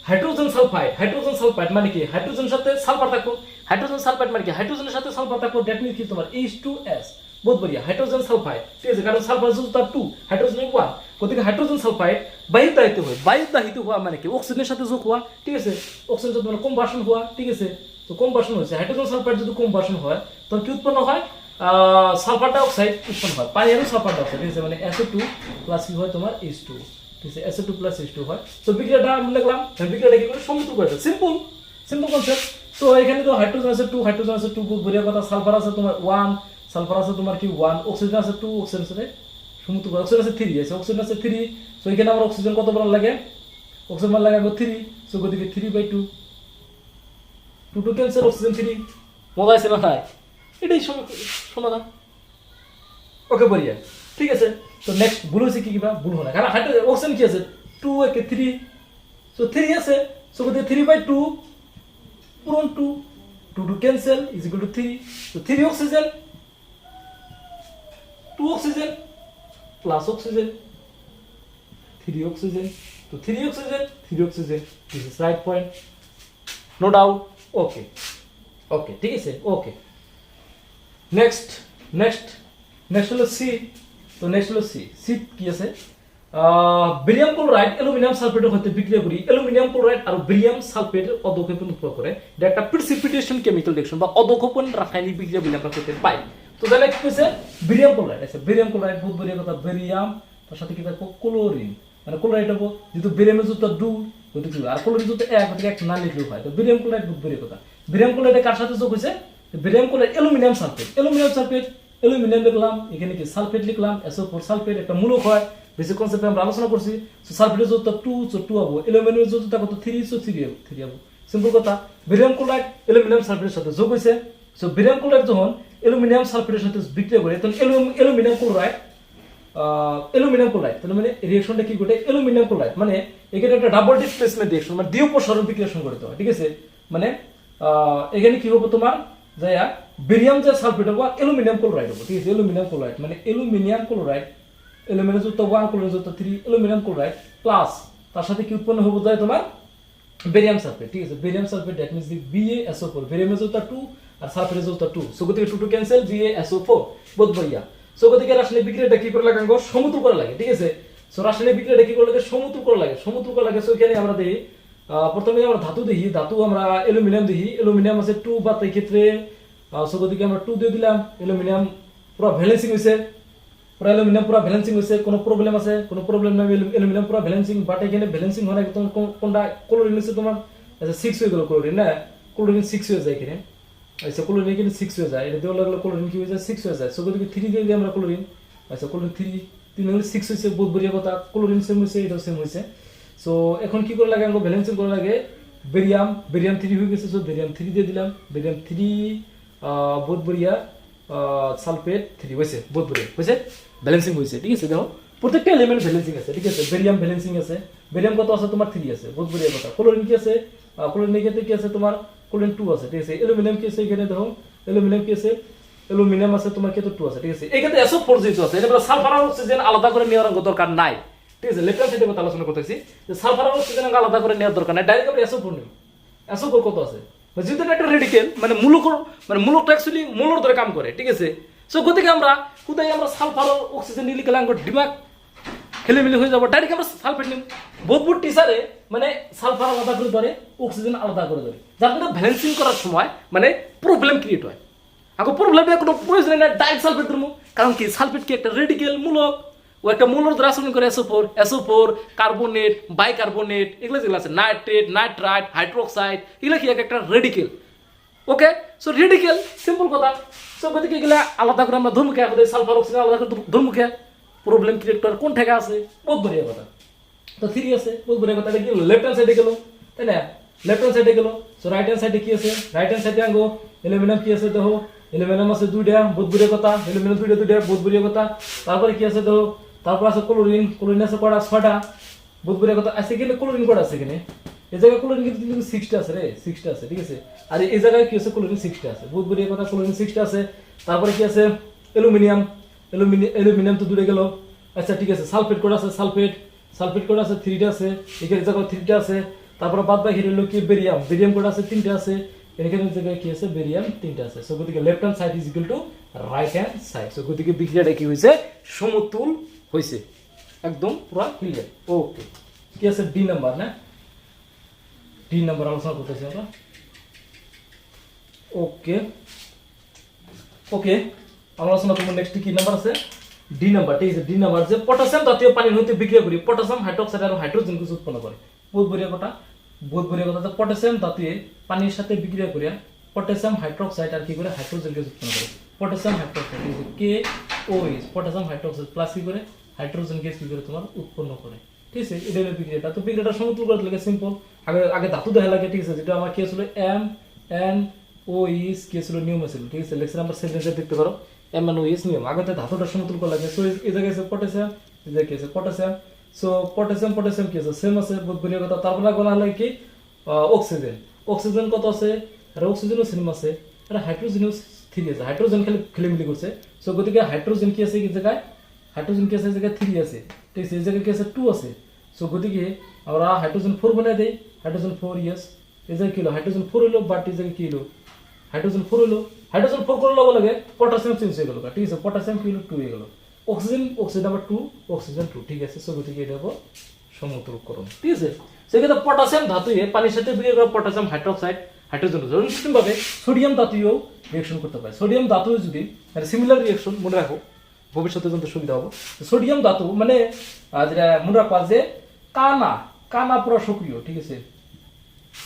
হাইড্রোজেন সালফাইড মানে কি হাইড্রোজেনের সাথে সালফার থাকো হাইড্রোজেন সালফাইড মানে কি হাইড্রোজেনের সাথে সালফার থাকো দ্যাট মিন্স কি তোমার H2S বহুত বড়িয়া হাইড্রোজেন সালফাইড ঠিক আছে কারণ সালফার যুক্ত 2 হাইড্রোজেন 1 গতিকে হাইড্রোজেন সালফাইড বায়ু দাহিত হওয়া মানে কি অক্সিজেনের সাথে যোগ হওয়া ঠিক আছে অক্সিজেন সাথে মানে কম্বাসন হওয়া ঠিক আছে তো কম্বাসন হচ্ছে হাইড্রোজেন সালফাইড যদি কম্বাসন হয় তখন কি উৎপন্ন হয় সালফার ডাই অক্সাইড উৎপন্ন হয় পানি আর সালফার ডাই অক্সাইড ঠিক আছে মানে SO2 প্লাস কি হয় তোমার H2 ঠিক আছে SO2 প্লাস H2 হয় তো বিক্রিয়াটা আমি লিখলাম বিক্রিয়াটা কি করে সমতুল করে সিম্পল কনসেপ্ট তো এখানে তো হাইড্রোজেন আছে 2 বড়িয়া কথা সালফার আছে তোমার 1 সালফার আছে তোমার কি 1 অক্সিজেন আছে 2 অক্সিজেন আছে সমতুল করে অক্সিজেন আছে 3 আছে অক্সিজেন আছে 3 সো এখানে আমরা অক্সিজেন কত বার লাগে অক্সিজেন মান লাগাবো 3 সো গতিকে 3/2 2 ক্যান্সেল অক্সিজেন 3 মজা আছে না ভাই এটাই সমাধান ওকে বলিয়া ঠিক আছে তো নেক্সট ভুল হচ্ছে কি কিবা ভুল হয় কারণ হাইড্রোজেন অক্সিজেন কি আছে 2 একে 3 সো 3 আছে সো গতিকে 3/2 পূরণ 2 ক্যান্সেল ইজ ইকুয়াল টু 3 তো 3 oxygen 2 oxygen plus oxygen 3 oxygen তো 3 oxygen this is right point no doubt okay ঠিক আছে ওকে নেক্সট হলো সি তো নেক্সট হলো সি কি আছে বেরিয়াম ক্লোরাইড অ্যালুমিনিয়াম সালফেটের সাথে বিক্রিয়া করি অ্যালুমিনিয়াম ক্লোরাইড আর বেরিয়াম সালফেটের অধক্ষেপণ উৎপন্ন করে এটা একটা প্রিসিপিটেশন কেমিক্যাল রিঅ্যাকশন বা অধক্ষেপণ রাসায়নিক বিক্রিয়া বলে আমরা করতে পাই তো তাহলে কি হইছে বেরিয়াম ক্লোরাইড আছে বেরিয়াম ক্লোরাইড বহুত বড় কথা বেরিয়াম তার সাথে কি থাকবে ক্লোরিন মানে ক্লোরাইড হবে যেহেতু বেরিয়ামের যুক্ত 2 গতিকে আর ক্লোরিন যুক্ত 1 গতিকে এক না লিখলেও হয় তো বেরিয়াম ক্লোরাইড বহুত বড় কথা বেরিয়াম ক্লোরাইড কার সাথে যোগ হইছে barium chloride aluminium sulphate aluminium লিখলাম এখানে কি সালফেট লিখলাম SO4 সালফেট একটা মূলক হয় বেসিক কনসেপ্ট আমরা আলোচনা করছি সো সালফেটের যুক্ত 2 সো 2 হবে অ্যালুমিনিয়ামের যুক্ত কত 3 সো 3 হবে সিম্পল কথা বেরিয়াম ক্লোরাইড অ্যালুমিনিয়াম সালফেটের সাথে যোগ হইছে সো বেরিয়াম ক্লোরাইড যখন অ্যালুমিনিয়াম সালফেটের সাথে বিক্রিয়া করে তখন অ্যালুমিনিয়াম ক্লোরাইড তাহলে মানে রিঅ্যাকশনটা কি ঘটে অ্যালুমিনিয়াম ক্লোরাইড মানে এখানে একটা ডাবল ডিসপ্লেসমেন্ট রিঅ্যাকশন মানে দ্বি অপসারণ বিক্রিয়া করতে হয় ঠিক আছে মানে এখানে কি হবে তোমার যায়া বেরিয়াম যে সালফেট হবে অ্যালুমিনিয়াম ক্লোরাইড হবে ঠিক আছে অ্যালুমিনিয়াম ক্লোরাইড মানে অ্যালুমিনিয়াম ক্লোরাইড অ্যালুমিনিয়াম যুক্ত 1 ক্লোরিন যুক্ত 3 অ্যালুমিনিয়াম ক্লোরাইড প্লাস তার সাথে কি উৎপন্ন হবে যায় তোমার বেরিয়াম সালফেট ঠিক আছে barium sulphate that means the BaSO4 barium যুক্ত 2 আর সালফেট যুক্ত 2 সো গতিকে 2 ক্যান্সেল BaSO4 বহুত বড়িয়া সো গতিকে রাসায়নিক বিক্রিয়াটা কি করে লাগে সমতুল করা লাগে ঠিক আছে সো রাসায়নিক বিক্রিয়াটা কি করে লাগে সমতুল করা লাগে সো এখানে আমরা দেখি প্রথমে আমরা ধাতু আমরা অ্যালুমিনিয়াম দেখি অ্যালুমিনিয়াম আছে 2 বা এই ক্ষেত্রে সো গতিকে আমরা 2 দিয়ে দিলাম অ্যালুমিনিয়াম পুরো ব্যালেন্সিং হইছে কোনো প্রবলেম আছে কোনো প্রবলেম নাই অ্যালুমিনিয়াম পুরো ব্যালেন্সিং বাট এখানে ব্যালেন্সিং হয় না তোমার কোনটা ক্লোরিন আছে তোমার আচ্ছা 6 হয়ে গেল ক্লোরিন না ক্লোরিন 6 হয়ে যায় এখানে আচ্ছা ক্লোরিন এখানে 6 হয়ে যায় এটা দেওয়া লাগলো ক্লোরিন কি হয়ে যায় 6 হয়ে যায় সো গতিকে 3 দিয়ে দিই আমরা ক্লোরিন আচ্ছা ক্লোরিন 3 3 গুণে 6 হয়েছে, বহুত বড়িয়া কথা। ক্লোরিন সেম হয়েছে, এটাও সেম হয়েছে। সো এখন কি করে লাগে, আমাকে ব্যালেন্সিং করা লাগে। বেরিয়াম 3 হয়ে গেছে, সো বেরিয়াম 3 দিয়ে দিলাম। বেরিয়াম 3 বহুত বড়িয়া, সালফেট 3 হয়েছে, বহুত বড়িয়া হয়েছে, ব্যালেন্সিং হয়েছে। ঠিক আছে, দেখো প্রত্যেকটা এলিমেন্ট ব্যালেন্সিং আছে। ঠিক আছে, বেরিয়াম ব্যালেন্সিং আছে। বেরিয়াম কত আছে তোমার 3 আছে, বহুত বড়িয়া কথা। ক্লোরিন কি আছে, ক্লোরিনের ক্ষেত্রে কি আছে তোমার, ক্লোরিন 2 আছে। ঠিক আছে, অ্যালুমিনিয়াম কি আছে এখানে দেখো, অ্যালুমিনিয়াম কি আছে, অ্যালুমিনিয়াম আছে তোমার ক্ষেত্রে 2 আছে। ঠিক আছে, এই ক্ষেত্রে SO4 যেহেতু আছে, এটা সালফার আর অক্সিজেন আলাদা করে নেওয়ার দরকার নাই। ঠিক আছে, লেফট হ্যান্ড সাইডে কথা আলোচনা করতেছি যে সালফার আর অক্সিজেন আলাদা করে নেওয়ার দরকার নাই, ডাইরেক্ট আমরা SO4 নিব। SO4 কত আছে, যেহেতু এটা একটা রেডিকেল, মানে মূলকটা অ্যাকচুয়ালি মূলর ধরে কাম করে। ঠিক আছে, সো গতিকে আমরা কোথায় আমরা সালফার আর অক্সিজেন নিলে গেলে আমার দিমাগ খেলেমিলে হয়ে যাবো, ডাইরেক্ট আমরা সালফেট নিব। বহুত টিচারে মানে সালফার আলাদা করে ধরে, অক্সিজেন আলাদা করে ধরে, যার মধ্যে ব্যালেন্সিং করার সময় মানে প্রবলেম ক্রিয়েট হয়। এখন প্রবলেমের কোনো প্রয়োজন নেই, ডাইরেক্ট সালফেট ধরবো। কারণ কি, সালফেট কি একটা রেডিকেল মূলক, ও একটা মূলর দ্বারা আচরণ করে। SO4 কার্বনেট, বাইকার্বনেট, এগুলো যেগুলো আছে, নাইট্রেট, নাইট্রাইট, হাইড্রোক্সাইড, এগুলো কি একটা রেডিকেল। ওকে, সো রেডিকেল সিম্পল কথা। সো গতিকে এগুলা আলাদা করে আমরা ধর্মুখে সালফার অক্সিজেন আলাদা করে ধর্মুখে প্রবলেম ক্রিয়েট করার কোন ঠেকা আছে, বহুত বড়িয়া কথা। তো 3 আছে, বহুত বড়িয়া কথা। এটা কি লেফট হ্যান্ড সাইডে গেল, তাই না, লেফট হ্যান্ড সাইডে গেল। সো রাইট হ্যান্ড সাইডে কি আছে, রাইট হ্যান্ড সাইডে আঙ্গো অ্যালুমিনিয়াম কি আছে দেখো, অ্যালুমিনিয়াম আছে 2টা, বহুত বড়িয়া কথা। অ্যালুমিনিয়াম 2টা, বহুত বড়িয়া কথা। তারপরে কি আছে দেখো, তারপর আছে ক্লোরিন, ক্লোরিন আছে কটা, 6টা, বহুত বড়িয়া কথা। আছে এখানে ক্লোরিন কটা আছে এখানে, এই জায়গায় ক্লোরিন কিন্তু 6টা আছে রে, 6টা আছে। ঠিক আছে, আর এই জায়গায় কি আছে, ক্লোরিন 6টা আছে, বহুত বড়িয়া কথা। ক্লোরিন 6টা আছে। তারপরে কি আছে, অ্যালুমিনিয়াম, অ্যালুমিনিয়াম তো দূরে গেল। আচ্ছা ঠিক আছে, সালফেট কোড আছে, সালফেট কোড আছে 3টা আছে, এখানে জায়গায় 3টা আছে। তারপরে বাদ বাকি হলো কি, বেরিয়াম কোড আছে 3টা আছে, এখানে জায়গায় কি আছে, বেরিয়াম 3টা আছে। সো গতিকে left hand side is equal to right hand side. So গতিকে বিক্রিয়াটা কি হয়েছে, সমতুল হয়েছে, একদম পুরো ক্লিয়ার। ওকে, কি আছে ডি নাম্বার, না ডি নাম্বার আলোচনা করতেছি আমরা। ওকে ওকে, আমরা আলোচনা করবো নেক্সট কি নাম্বার আছে, ডি নাম্বার। ঠিক আছে, ডি নাম্বার যে পটাশিয়াম জাতীয় পানির হইতে বিক্রিয়া করি পটাশিয়াম হাইড্রোক্সাইড আর হাইড্রোজেন গ্যাস উৎপন্ন করে। বহুত বড়িয়া কথা, বহুত বড়িয়া কথা। যে পটাশিয়াম জাতীয় পানির সাথে বিক্রিয়া করিয়া পটাশিয়াম হাইড্রোক্সাইড আর কি করে, হাইড্রোজেন গ্যাস উৎপন্ন করে। Potassium hydroxide KOH, potassium hydroxide plus কি করে, হাইড্রোজেন গ্যাস কি করে তোমার উৎপন্ন করে। ঠিক আছে, এটা হলো বিক্রিয়াটা। তো বিক্রিয়াটা সমতুল করতে লাগে সিম্পল। আগে ধাতু দেখা লাগে। ঠিক আছে, যেটা আমার কি ছিল, MnOH, কি ছিল, নিয়ম ছিল। ঠিক আছে, লেকচার নাম্বার 7 দেখতে পারো, MnOH নিয়ম। আগে ধাতুটা সমতুল করা লাগে। সো এই জায়গায় আছে পটাশিয়াম, এই জায়গায় কি আছে পটাশিয়াম। সো পটাশিয়াম কি আছে, সেম আছে, বহুত বড়িয়া কথা। তারপরে কোন হলো কি, অক্সিজেন কত আছে, আর অক্সিজেনও সেম আছে, আর হাইড্রোজেনও 3 আছে। হাইড্রোজেন খেলে মিলি করছে। সো গতিকে হাইড্রোজেন কি আছে, এই জায়গায় হাইড্রোজেন কি আছে, এই জায়গায় 3 আছে। ঠিক আছে, এই জায়গায় কি আছে, 2 আছে। সো গতিকে আমরা হাইড্রোজেন 4 বানাই দেই, হাইড্রোজেন 4 ইয়েস। এই জায়গায় কি হলো, হাইড্রোজেন 4 হলো, বাট এই জায়গায় কি হলো, হাইড্রোজেন 4 হলো। হাইড্রোজেন 4 করলে লগে লাগে পটাশিয়াম চেঞ্জ হয়ে গেল। ঠিক আছে, পটাশিয়াম কি হলো, 2 হয়ে গেল। অক্সিজেন আবার 2, অক্সিজেন 2। ঠিক আছে, সো গতিকে এটা হবে সমতুলকরণ। ঠিক আছে, সেক্ষেত্রে পটাশিয়াম ধাতু পানির সাথে বিক্রিয়া করে পটাশিয়াম হাইড্রোক্সাইড, হাইড্রোজেন সিস্টেম ভাবে সোডিয়াম ধাতুও রিঅ্যাকশন করতে পারে। সোডিয়াম ধাতু যদি সিমিলার রিঅ্যাকশন, মনে রাখো ভবিষ্যতে জানতে সুবিধা হবে। সোডিয়াম ধাতু মানে যেটা মনে রাখবা যে কানা পুরো সক্রিয়। ঠিক আছে,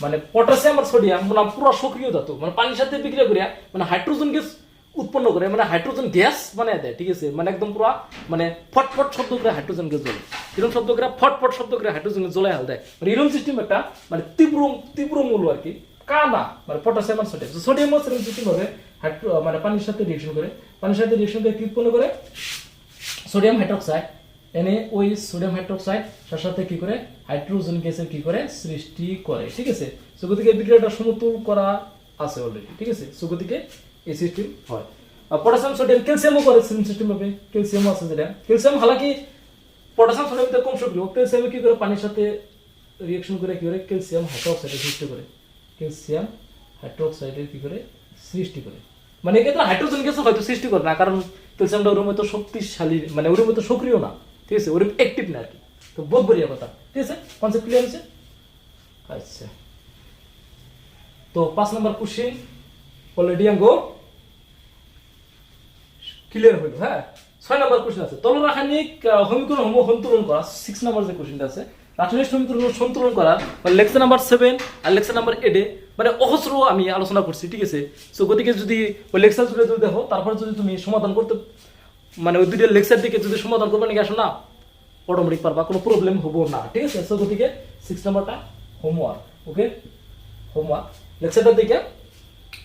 মানে পটাশিয়াম আর সোডিয়াম মানে পুরো সক্রিয় ধাতু, মানে পানির সাথে বিক্রিয়া করিয়া মানে হাইড্রোজেন গ্যাস উৎপন্ন করে, মানে হাইড্রোজেন গ্যাস বানায় দেয়। ঠিক আছে, মানে একদম পুরো মানে ফটফট শব্দ করে হাইড্রোজেন গ্যাস জ্বলে, এরকম শব্দ করে ফটফট শব্দ করে হাইড্রোজেন গ্যাস জ্বলে হাল দেয়। মানে এরকম সিস্টেম একটা মানে তীব্র মূল আর কি, কানা মানে পটাশিয়াম আর সোডিয়াম। সোডিয়াম সেরকম সিস্টেম হবে মানে পানির সাথে রিঅ্যাকশন করে, পানির সাথে রিঅ্যাকশন করে কি উৎপন্ন করে, sodium hydroxide, NaOH, sodium hydroxide তার সাথে কি করে, হাইড্রোজেন গ্যাসের কি করে, সৃষ্টি করে। ঠিক আছে, সো গতিকে বিক্রিয়াটা সমতুল করা আছে অলরেডি। ঠিক আছে, সো গতিকে এই সিস্টেম হয়। পটাশিয়াম সোডিয়াম ক্যালসিয়ামও করে সেম সিস্টেম হবে। ক্যালসিয়াম আছে যেটা, ক্যালসিয়াম হালাকি পটাশিয়াম সোডিয়ামতে কম সক্রিয়, ক্যালসিয়াম কি করে পানির সাথে রিঅ্যাকশন করে কি করে, ক্যালসিয়াম হাইড্রোক্সাইডের সৃষ্টি করে, ক্যালসিয়াম হাইড্রোক্সাইডের কি করে সৃষ্টি করে। মানে এক্ষেত্রে হাইড্রোজেন গ্যাস হয়তো সৃষ্টি করে না, কারণ ক্যালসিয়ামটা ওর মতো শক্তিশালী, মানে ওর মতো সক্রিয় না। ঠিক আছে, ওর অ্যাক্টিভ না আর কি। তো বহুত বড়িয়া কথা। ঠিক আছে, কনসেপ্ট ক্লিয়ার হয়েছে? আচ্ছা, তো 5 নম্বর কোশ্চেন অলরেডি আঙ্গো ক্লিয়ার হইল। হ্যাঁ, 6 নম্বর কোশ্চেন আছে, তল রাসায়নিক সমীকরণ সন্তুলন করা। 6 নম্বর যে কোশ্চেনটা আছে, রাসায়নিক সমীকরণ সন্তুলন করা, মানে লেকচার নাম্বার 7 আর লেকচার নাম্বার 8 মানে অহস্র আমি আলোচনা করছি। ঠিক আছে, সো গতিকে যদি ওই লেকচার জুড়ে যদি দেখো, তারপর যদি তুমি সমাধান করতে মানে ওই দুইটা লেকচার দিকে যদি সমাধান করবে নাকি আসো না অটোমেটিক পারবা, কোনো প্রবলেম হবো না, ঠিক আছে। সো গতিকে 6 নাম্বারটা হোমওয়ার্ক, ওকে, হোমওয়ার্ক লেকচারটার দিকে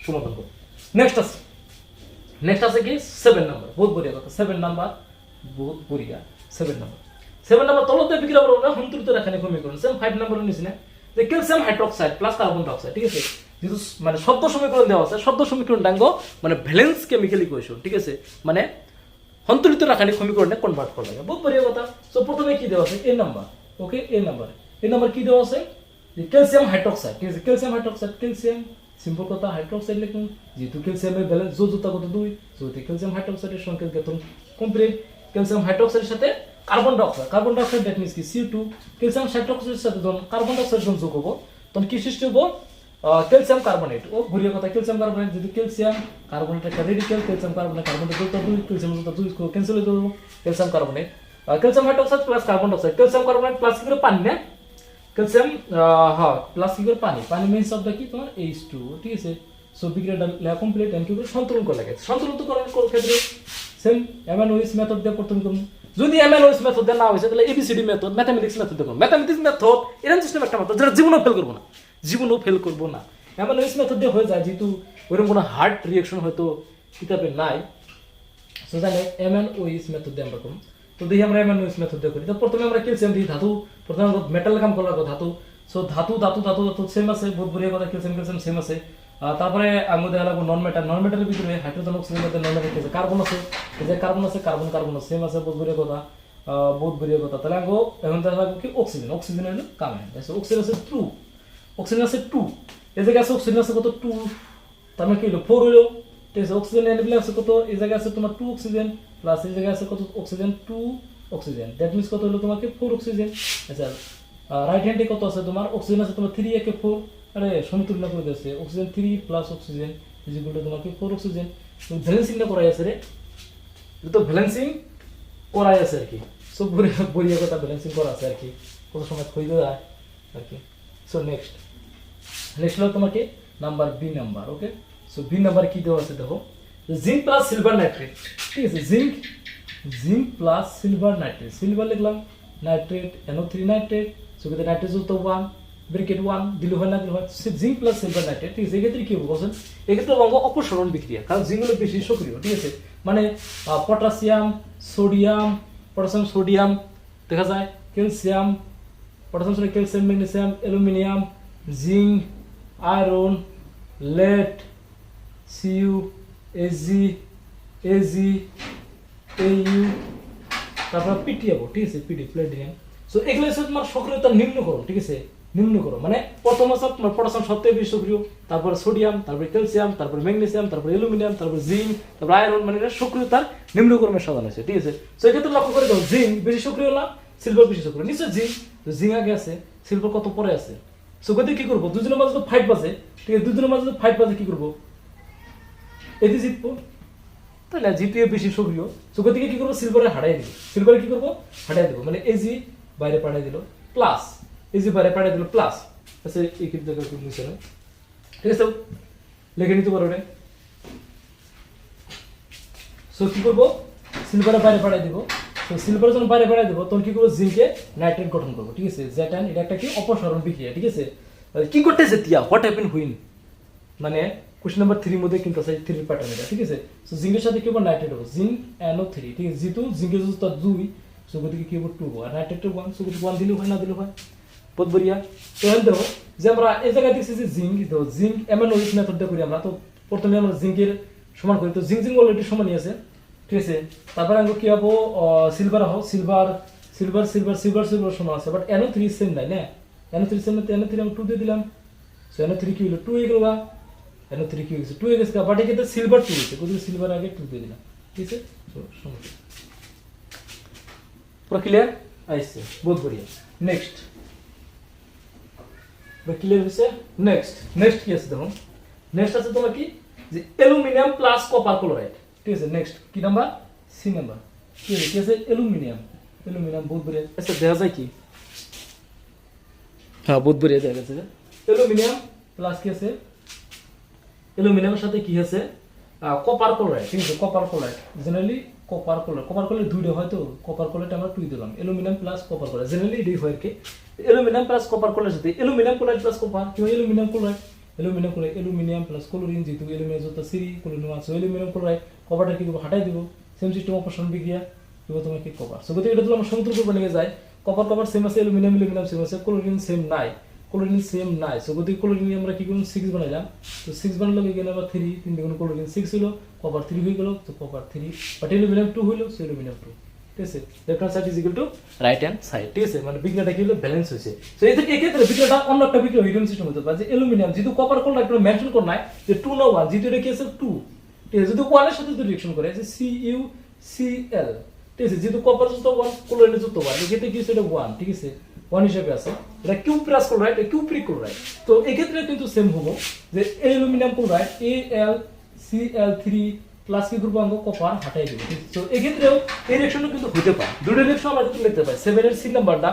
সমাধান করো। নেক্সট আছে কি 7 নাম্বার, বহুত বড়িয়া কথা, 7 নাম্বার বহুত বড়িয়া। 7 নাম্বার তলতে বিক্রিয়া করব না সন্তুলিত রাসায়নিক সমীকরণ, সেম 5 নাম্বারের নিচে না, যে calcium hydroxide plus carbon dioxide, ঠিক আছে। যেহেতু মানে শব্দ সমীকরণ দেওয়া আছে, শব্দ সমীকরণ ডাঙ্গ মানে ভ্যালেন্স কেমিক্যাল ইকুয়েশন, ঠিক আছে, মানে সন্তুলিত রাসায়নিক সমীকরণে কনভার্ট করা লাগে, বহুত বড়িয়া কথা। সো প্রথমে কি দেওয়া আছে, এ নাম্বার, ওকে, এ নাম্বার কি দেওয়া আছে, যে ক্যালসিয়াম হাইড্রোক্সাইড, ঠিক আছে, ক্যালসিয়াম হাইড্রোক্সাইড, ক্যালসিয়াম সিম্পল কথা, হাইড্রোক্সাইড লিখুন, যেহেতু ক্যালসিয়ামের ব্যালেন্স যোজতা কত 2, যেহেতু ক্যালসিয়াম হাইড্রোক্সাইডের সংকেত জ্ঞাতন কমপ্লিট। ক্যালসিয়াম হাইড্রোক্সাইডের সাথে কার্বন ডাইঅক্সাইড দ্যাট মিন্স কি CO2, ক্যালসিয়াম হাইড্রোক্সাইডের সাথে যখন কার্বন ডাইঅক্সাইড যখন যোগ হবো তখন কি সৃষ্টি হবো, ক্যালসিয়াম কার্বনেট, ও ঘুরিয়ে কথা, ক্যালসিয়াম কার্বনেট, যদি ক্যালসিয়াম কার্বনেট একটা রেডিক্যাল, ক্যালসিয়াম কার্বনেট, কার্বন যোজতা 2, ক্যালসিয়াম যোজতা 2 ক্যান্সেল হয়ে যাবো, calcium carbonate, calcium hydroxide plus carbon dioxide, calcium carbonate plus কি করে পানি না, ক্যালসিয়াম হ্যাঁ প্লাস কি করে পানি মিন্স শব্দ কি তোমার H2, ঠিক আছে। সো বিক্রিয়াটা লেখা কমপ্লিট, এন্ড কি করে সন্তুলন করে লাগে, সন্তুলন করার ক্ষেত্রে সেম এমএনওএস মেথড দিয়ে প্রথম করুন, যদি এমএনওএস মেথড দিয়ে না হয়েছে তাহলে ABCD মেথড, ম্যাথমেটিক্স মেথড দিয়ে করুন। ম্যাথমেটিক্স মেথড এরকম সিস্টেম একটা মেথড যেটা জীবনেও ফেল করবো না, এমএনওএস মেথড দিয়ে হয়ে যায়, যেহেতু ওইরকম কোনো হার্ড রিঅ্যাকশন হয়তো কিতাবে নাই। সো জানে এমএনওএস মেথড দিয়ে আমরা করুন। তো দেখি আমরা এমএনওএস মেথড দিয়ে করি। তো প্রথমে আমরা ক্যালসিয়াম দিই, ধাতু, প্রথমে আমরা মেটাল কাম করার ধাতু। সো ধাতু সেম আছে, বহুত বড়িয়া কথা, ক্যালসিয়াম সেম আছে। তারপরে আমরা দেখা লাগবো নন মেটালের ভিতরে হাইড্রোজেন অক্সিজেন মধ্যে নন মেটাল আছে, কার্বন আছে, এই যে কার্বন আছে, কার্বন সেম আছে, বহুত বড়িয়া কথা, তাহলে আমরা এখন দেখা লাগবো কি অক্সিজেন হলো কামে, অক্সিজেন আছে 2, এই জায়গায় আছে অক্সিজেন আছে কত 2, তার মানে কি হলো 4 হলো, ঠিক আছে। অক্সিজেন এনএবল আছে কত, এই জায়গায় আছে তোমার 2 অক্সিজেন প্লাস এই জায়গায় আছে কত অক্সিজেন 2 অক্সিজেন, দ্যাট মিন্স কত হলো তোমাকে 4 অক্সিজেন। আচ্ছা রাইট হ্যান্ডে কত আছে তোমার, অক্সিজেন আছে তোমার 3 একে 4, আরে সমতুল্য করে দিয়েছে, oxygen 3 plus oxygen is equal to তোমাকে 4 অক্সিজেন। ব্যালেন্সিংটা করাই আছে রে, এটা তো ব্যালেন্সিং করাই আছে আর কি। সো বড়িয়া কথা, ব্যালেন্সিং করা আছে আর কি, কত সময় হয়ে যায় আর কি। সো নেক্সট হলো তোমাকে নাম্বার বি নাম্বার, ওকে। সো বি নাম্বার কি দেওয়া আছে দেখো, জিঙ্ক প্লাস সিলভার নাইট্রেট, ঠিক আছে, zinc plus silver nitrate, silver লিখলাম, নাইট্রেট NO3 নাইট্রেট, সো কিন্তু নাইট্রেট যুক্ত 1 ব্র্যাকেট 1 দিলে হয় না দিলে হয়, জিঙ্ক প্লাস সিলভার নাইট্রেট, ঠিক আছে। এক্ষেত্রে কি হবে বলছেন, এক্ষেত্রে অঙ্গ অপসরণ বিক্রিয়া, কারণ জিঙ্ক হলো বেশি সক্রিয়, ঠিক আছে, মানে পটাশিয়াম সোডিয়াম দেখা যায়, calcium magnesium aluminium, zinc, iron, lead, Cu, Ag, Au, তারপর পিটিএব, ঠিক আছে, প্লেটিনাম। সো এগুলো হচ্ছে তোমার সক্রিয়তা নিম্নকরণ, ঠিক আছে, নিম্নকরণ মানে প্রথম আছে তোমার পটাশিয়াম সবথেকে বেশি সক্রিয়, তারপর সোডিয়াম, তারপর ক্যালসিয়াম, তারপর ম্যাগনেসিয়াম, তারপর অ্যালুমিনিয়াম, তারপর জিঙ্ক, তারপর আয়রন, মানে এটা সক্রিয়তার নিম্নকরণের সাধন আছে, ঠিক আছে। সো এক্ষেত্রে লক্ষ্য করে দাও, জিঙ্ক বেশি সক্রিয় না, সিলভার বেশি সক্রিয়, নিশ্চয় জিঙ্ক আগে আছে, সিলভার কত পরে আছে। সো গতি কি করবো, দুজনের মাঝে তো ফাইট বাজে, ঠিক আছে, দুজনের মাঝে তো ফাইট বাজে, কি করবো, এতে জিতবো, তাহলে জিপিএ বেশি সক্রিয়। সো গতিকে কি করবো, সিলভারে কি করবো, হারাই দেবো, মানে এজি বাইরে পাঠিয়ে দিল প্লাস, আচ্ছা এই ক্ষেত্রে ঠিক আছে, লিখে নিতে পারো রে। সো কি করবো, সিলভারে বাইরে পাঠিয়ে দিব, তো সিলভার যখন বাইরে পাঠিয়ে দেবো তখন কি করবো, জিঙ্কে নাইট্রেট গঠন করবো, ঠিক আছে, জ্যাটান, এটা একটা কি অপসারণ বিক্রিয়া, ঠিক আছে। কি করতেছে তিয়া, হোয়াট হ্যাপেন হুইন, মানে কোশ্চেন নাম্বার 3 মধ্যে কিন্তু আছে 3 প্যাটার্ন এটা, ঠিক আছে। সো জিঙ্কের সাথে কি হবে, নাইট্রেট হবে, জিঙ্ক NO3, ঠিক আছে, যেহেতু জিঙ্কের যুক্ত 2, সো গতিকে কি হবে 2 আর নাইট্রেটের 1, সো গতি 1 দিলেও হয় না দিলেও হয়, বহুত বড়িয়া। তো এখন দেখো যে আমরা এই জায়গায় দেখছি যে জিঙ্ক এমএনওএস মেথড দিয়ে করি আমরা, তো প্রথমে আমরা জিঙ্কের সমান করি, তো জিঙ্ক অলরেডি সমানই আছে, ঠিক আছে। তারপরে আমরা কি হবো, সিলভার সমান আছে, বাট NO3 সেম নাই না, NO3 সেম না, NO3 আমি 2 দিয়ে দিলাম, সো NO3 কি হলো 2 হয়ে গেল, NO3 কি হয়েছে 2 হয়ে গেছে, বাট এক্ষেত্রে সিলভার 2 হয়েছে, কোথায় সিলভার আগে 2 দিয়ে দিলাম, ঠিক আছে। তো সমস্যা পুরো ক্লিয়ার আইছে, বহুত বড়িয়া। নেক্সট ক্লিয়ার হয়েছে, নেক্সট কি আছে দেখো, নেক্সট আছে তোমার কি, যে অ্যালুমিনিয়াম প্লাস কপার ক্লোরাইড, ঠিক আছে। নেক্সট কি নাম্বার, সি নাম্বার, কি আছে, অ্যালুমিনিয়াম বহুত বড়িয়া। আচ্ছা দেখা যায় কি, হ্যাঁ বহুত বড়িয়া দেখা যাচ্ছে, অ্যালুমিনিয়াম প্লাস কি আছে, অ্যালুমিনিয়ামের সাথে কি আছে, কপার ক্লোরাইড, ঠিক আছে, copper chloride generally copper chloride দুইটা হয় তো, কপার ক্লোরাইড আমরা 2 দিলাম, aluminium plus copper chloride generally এটাই হয় কি, অ্যালুমিনিয়াম প্লাস কপার ক্লোরাইড সাথে অ্যালুমিনিয়াম ক্লোরাইড প্লাস কপার কি হয়, aluminium chloride, aluminium plus chlorine, যেহেতু অ্যালুমিনিয়াম যত সিরি ক্লোরিন আছে, অ্যালুমিনিয়াম ক্লোরাইড কপারটা কি করব হাটাই দিব, সেম সিস্টেম অপারেশন বিক্রিয়া কি বলতো তোমার কি কপার। সো গতি এটা তো আমরা সমতুল্য করে নিয়ে যাই, কপার সেম আছে, অ্যালুমিনিয়াম সেম আছে, ক্লোরিন সেম নাই, সো গতি ক্লোরিন আমরা কি করব 6 বানাইলাম, তো 6 বানালে এখানে আবার 3 3 গুণ ক্লোরিন 6 হলো, কপার 3 হয়ে গেল, তো কপার 3 বাট অ্যালুমিনিয়াম 2 হলো, সো অ্যালুমিনিয়াম 2, ঠিক আছে, left hand side is equal to right hand side, ঠিক আছে, মানে বিক্রিয়াটা কি হলো ব্যালেন্স হয়েছে। সো এই ক্ষেত্রে বিক্রিয়াটা অন্য একটা বিক্রিয়া হিডেন সিস্টেম হতে পারে, যে অ্যালুমিনিয়াম যেহেতু কপার ক্লোরাইড মেনশন কর নাই যে 2 না 1, যেহেতু এটা কি আছে 2, ঠিক আছে, যদি 1 এর সাথে রিঅ্যাকশন করে যে CuCl, ঠিক আছে, যেহেতু কপার যুক্ত 1 ক্লোরাইড যুক্ত 1, এই ক্ষেত্রে কি আছে এটা 1, ঠিক আছে, 1 হিসেবে আছে, এটা কিউপ্রাস ক্লোরাইড, কিউপ্রিক ক্লোরাইড। তো এই ক্ষেত্রে কিন্তু সেম হবো যে অ্যালুমিনিয়াম ক্লোরাইড AlCl3 প্লাস কি গ্রুপ অঙ্গ কপার হাটাই দেব। তো এই ক্ষেত্রেও এই রিঅ্যাকশনটা কিন্তু হতে পারে, দুটো রিঅ্যাকশন আমরা কিন্তু লিখতে পাই, 7 এর সি নাম্বারটা,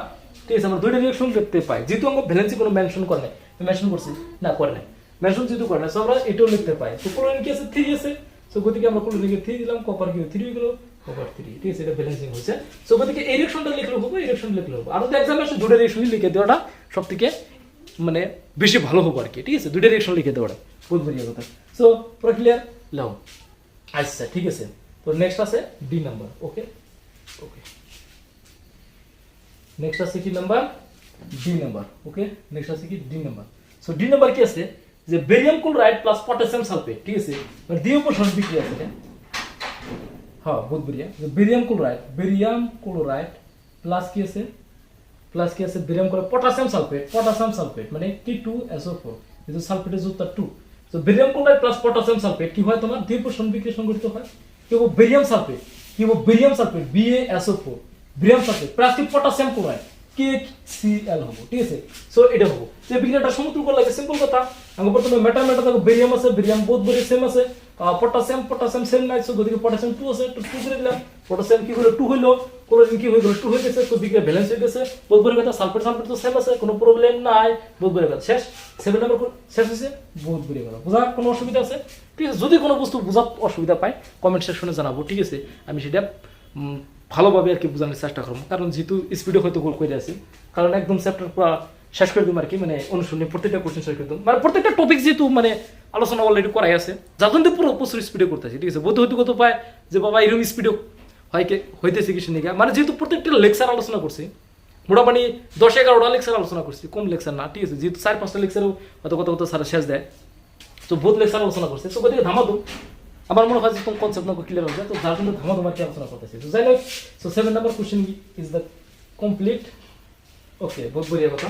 ঠিক আছে, আমরা দুটো রিঅ্যাকশন লিখতে পাই, যেহেতু অঙ্গ ভ্যালেন্সি কোনো মেনশন করে নাই, মেনশন করছি না করে নাই, মেনশন যেহেতু করে নাই, সো আমরা এটাও লিখতে পাই। তো ক্লোরিন কি আছে 3 আছে, সো গতিকে আমরা ক্লোরিনকে 3 দিলাম, কপার কি 3 হয়ে গেল, কপার 3, ঠিক আছে, এটা ব্যালেন্সিং হয়েছে। সো গতিকে এই রিঅ্যাকশনটা লিখলে হবে, এই রিঅ্যাকশন লিখলে হবে, আর যদি एग्जाम আসে দুটো রিঅ্যাকশনই লিখে দেওয়াটা সবথেকে মানে বেশি ভালো হবে আর কি, ঠিক আছে, দুটো রিঅ্যাকশন লিখে দেওয়াটা বহুত বড়িয়া কথা। সো পুরো ক্লিয়ার লাও, আচ্ছা ঠিক আছে। তো নেক্সট আছে ডি নাম্বার, ওকে নেক্সট আছে কি number, D number, okay next আছে কি D number. So D number কি আছে যে barium chloride plus potassium sulphate, ঠিক আছে, মানে দ্বিতীয় পোষণ বিক্রিয়া আছে, হ্যাঁ বহুত বড়িয়া, যে বেরিয়াম ক্লোরাইড প্লাস কি আছে বেরিয়াম ক্লোরাইড পটাশিয়াম সালফেট মানে K2SO4, যেহেতু সালফেটের যুক্তটা 2, তো barium chloride plus potassium sulphate কি হয় তোমার দ্বিতীয় পোষণ বিক্রিয়া সংঘটিত হয়, কি হবে barium sulphate BaSO4 barium sulphate plus কি পটাশিয়াম ক্লোরাইড KCl হবো, ঠিক আছে। সো এটা হবো যে বিক্রিয়াটা সমতুল্য লাগে, সিম্পল কথা, আমি প্রথমে মেটাল দেখো বেরিয়াম আছে, বেরিয়াম বহুত বড় সেম আছে, পটাশিয়াম সেম নাই, সো গতিকে পটাশিয়াম 2 আছে, 2 করে দিলাম, পটাশিয়াম কি হলো 2 হলো, ক্লোরিন কি হয়ে গেল 2 হয়ে গেছে, তো বিক্রিয়া ব্যালেন্স হয়ে গেছে, বহুত বড় কথা, সালফেট তো সেম আছে, কোনো প্রবলেম নাই, বহুত বড় কথা, শেষ 7 নাম্বার শেষ হয়েছে, বহুত বড় কথা, বুঝার কোনো অসুবিধা আছে, ঠিক আছে, যদি কোনো বস্তু বুঝার অসুবিধা পাই কমেন্ট সেকশনে জানাবো, ঠিক আছে, আমি সেটা ভালোভাবে আর কি বোঝানোর চেষ্টা করবো, কারণ যেহেতু স্পিডে হয়তো গোল করে আসি, কারণ একদম চ্যাপ্টার পুরো শেষ করে দিম আর কি, মানে অনুশীলনী প্রত্যেকটা কোশ্চেন শেষ করে দিম, মানে প্রত্যেকটা টপিক যেহেতু মানে আলোচনা অলরেডি করাই আছে, যার জন্য পুরো প্রচুর স্পিডে করতেছি, ঠিক আছে, বোধ হয়তো কত পায় যে বাবা এরকম স্পিডে হইতেছে কিছু নিকা, মানে যেহেতু প্রত্যেকটা লেকচার আলোচনা করছি, মোটামুটি 10-11টা লেকচার আলোচনা করছি, কম লেকচার না, ঠিক আছে, যেহেতু 4-5টা লেকচারও হয়তো কত সারা শেষ দেয়, তো বহুত লেকচার আলোচনা করছে, তো গতিকে ধামাদুম আমার মনে হয় যে তোমার কনসেপ্ট না ক্লিয়ার হয়ে যায়, তো যার জন্য ধামাদুম আর কি আলোচনা করতেছি। তো যাই হোক, so 7 number question is the complete, okay বহুত বড়িয়া কথা।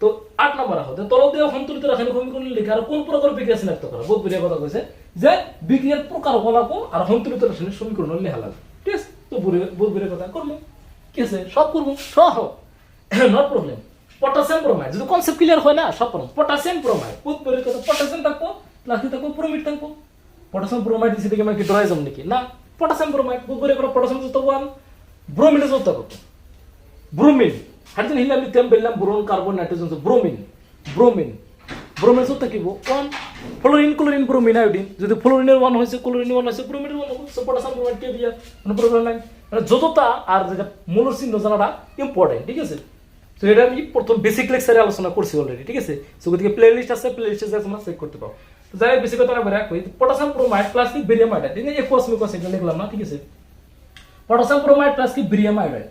তো 8 নাম্বার হতে তলব দেওয়া সন্তুলিত রাসায়নিক সমীকরণ লিখে আর কোন প্রকার বিক্রিয়া চিনাক্ত করা, বহুত বড়িয়া কথা কইছে যে বিক্রিয়ার প্রকার বলাকো আর সন্তুলিত রাসায়নিক সমীকরণ লেখা লাগবে, ঠিক আছে, তো বহুত বড়িয়া কথা করবো, কি আছে সব করবো, সব নট প্রবলেম। পটাশিয়াম ব্রোমাইড যদি কনসেপ্ট ক্লিয়ার হয় না সব করবো, পটাশিয়াম ব্রোমাইড বহুত বড়িয়া কথা, পটাশিয়াম থাকবো প্লাস কি থাকবো ব্রোমিড থাকবো, পটাশিয়াম ব্রোমাইড দিছে দেখে মানে কি ডরাই যাম নাকি না, পটাশিয়াম ব্রোমাইড বহুত বড়িয়া কথা, পটাশিয়াম যত 1 ব্রোমিড যত কত, bromide hydrogen helium lithium beryllium boron carbon nitrogen, bromine যত কি 1 ফ্লোরিন ক্লোরিন ব্রোমিন আয়োডিন, যদি ফ্লোরিনের 1 হইছে ক্লোরিনের 1 হইছে ব্রোমিনের 1 হবে, সো পটাশিয়াম ব্রোমাইড কে দিয়া কোনো প্রবলেম নাই, মানে যতটা আর যেটা মূলর চিহ্ন জানাটা ইম্পর্টেন্ট, ঠিক আছে। তো এটা আমি প্রথম বেসিক লেকচারে আলোচনা করছি অলরেডি, ঠিক আছে, সো গতিকে প্লেলিস্ট আছে, প্লেলিস্টে যা তোমরা চেক করতে পারো। তো যাই বেসিক কথা না বলে কই পটাশিয়াম ব্রোমাইড প্লাস কি বেরিয়াম আয়োডাইড, এই একোয়াসমিক এটা লিখলাম না, ঠিক আছে, পটাশিয়াম ব্রোমাইড প্লাস কি বেরিয়াম আয়োডাইড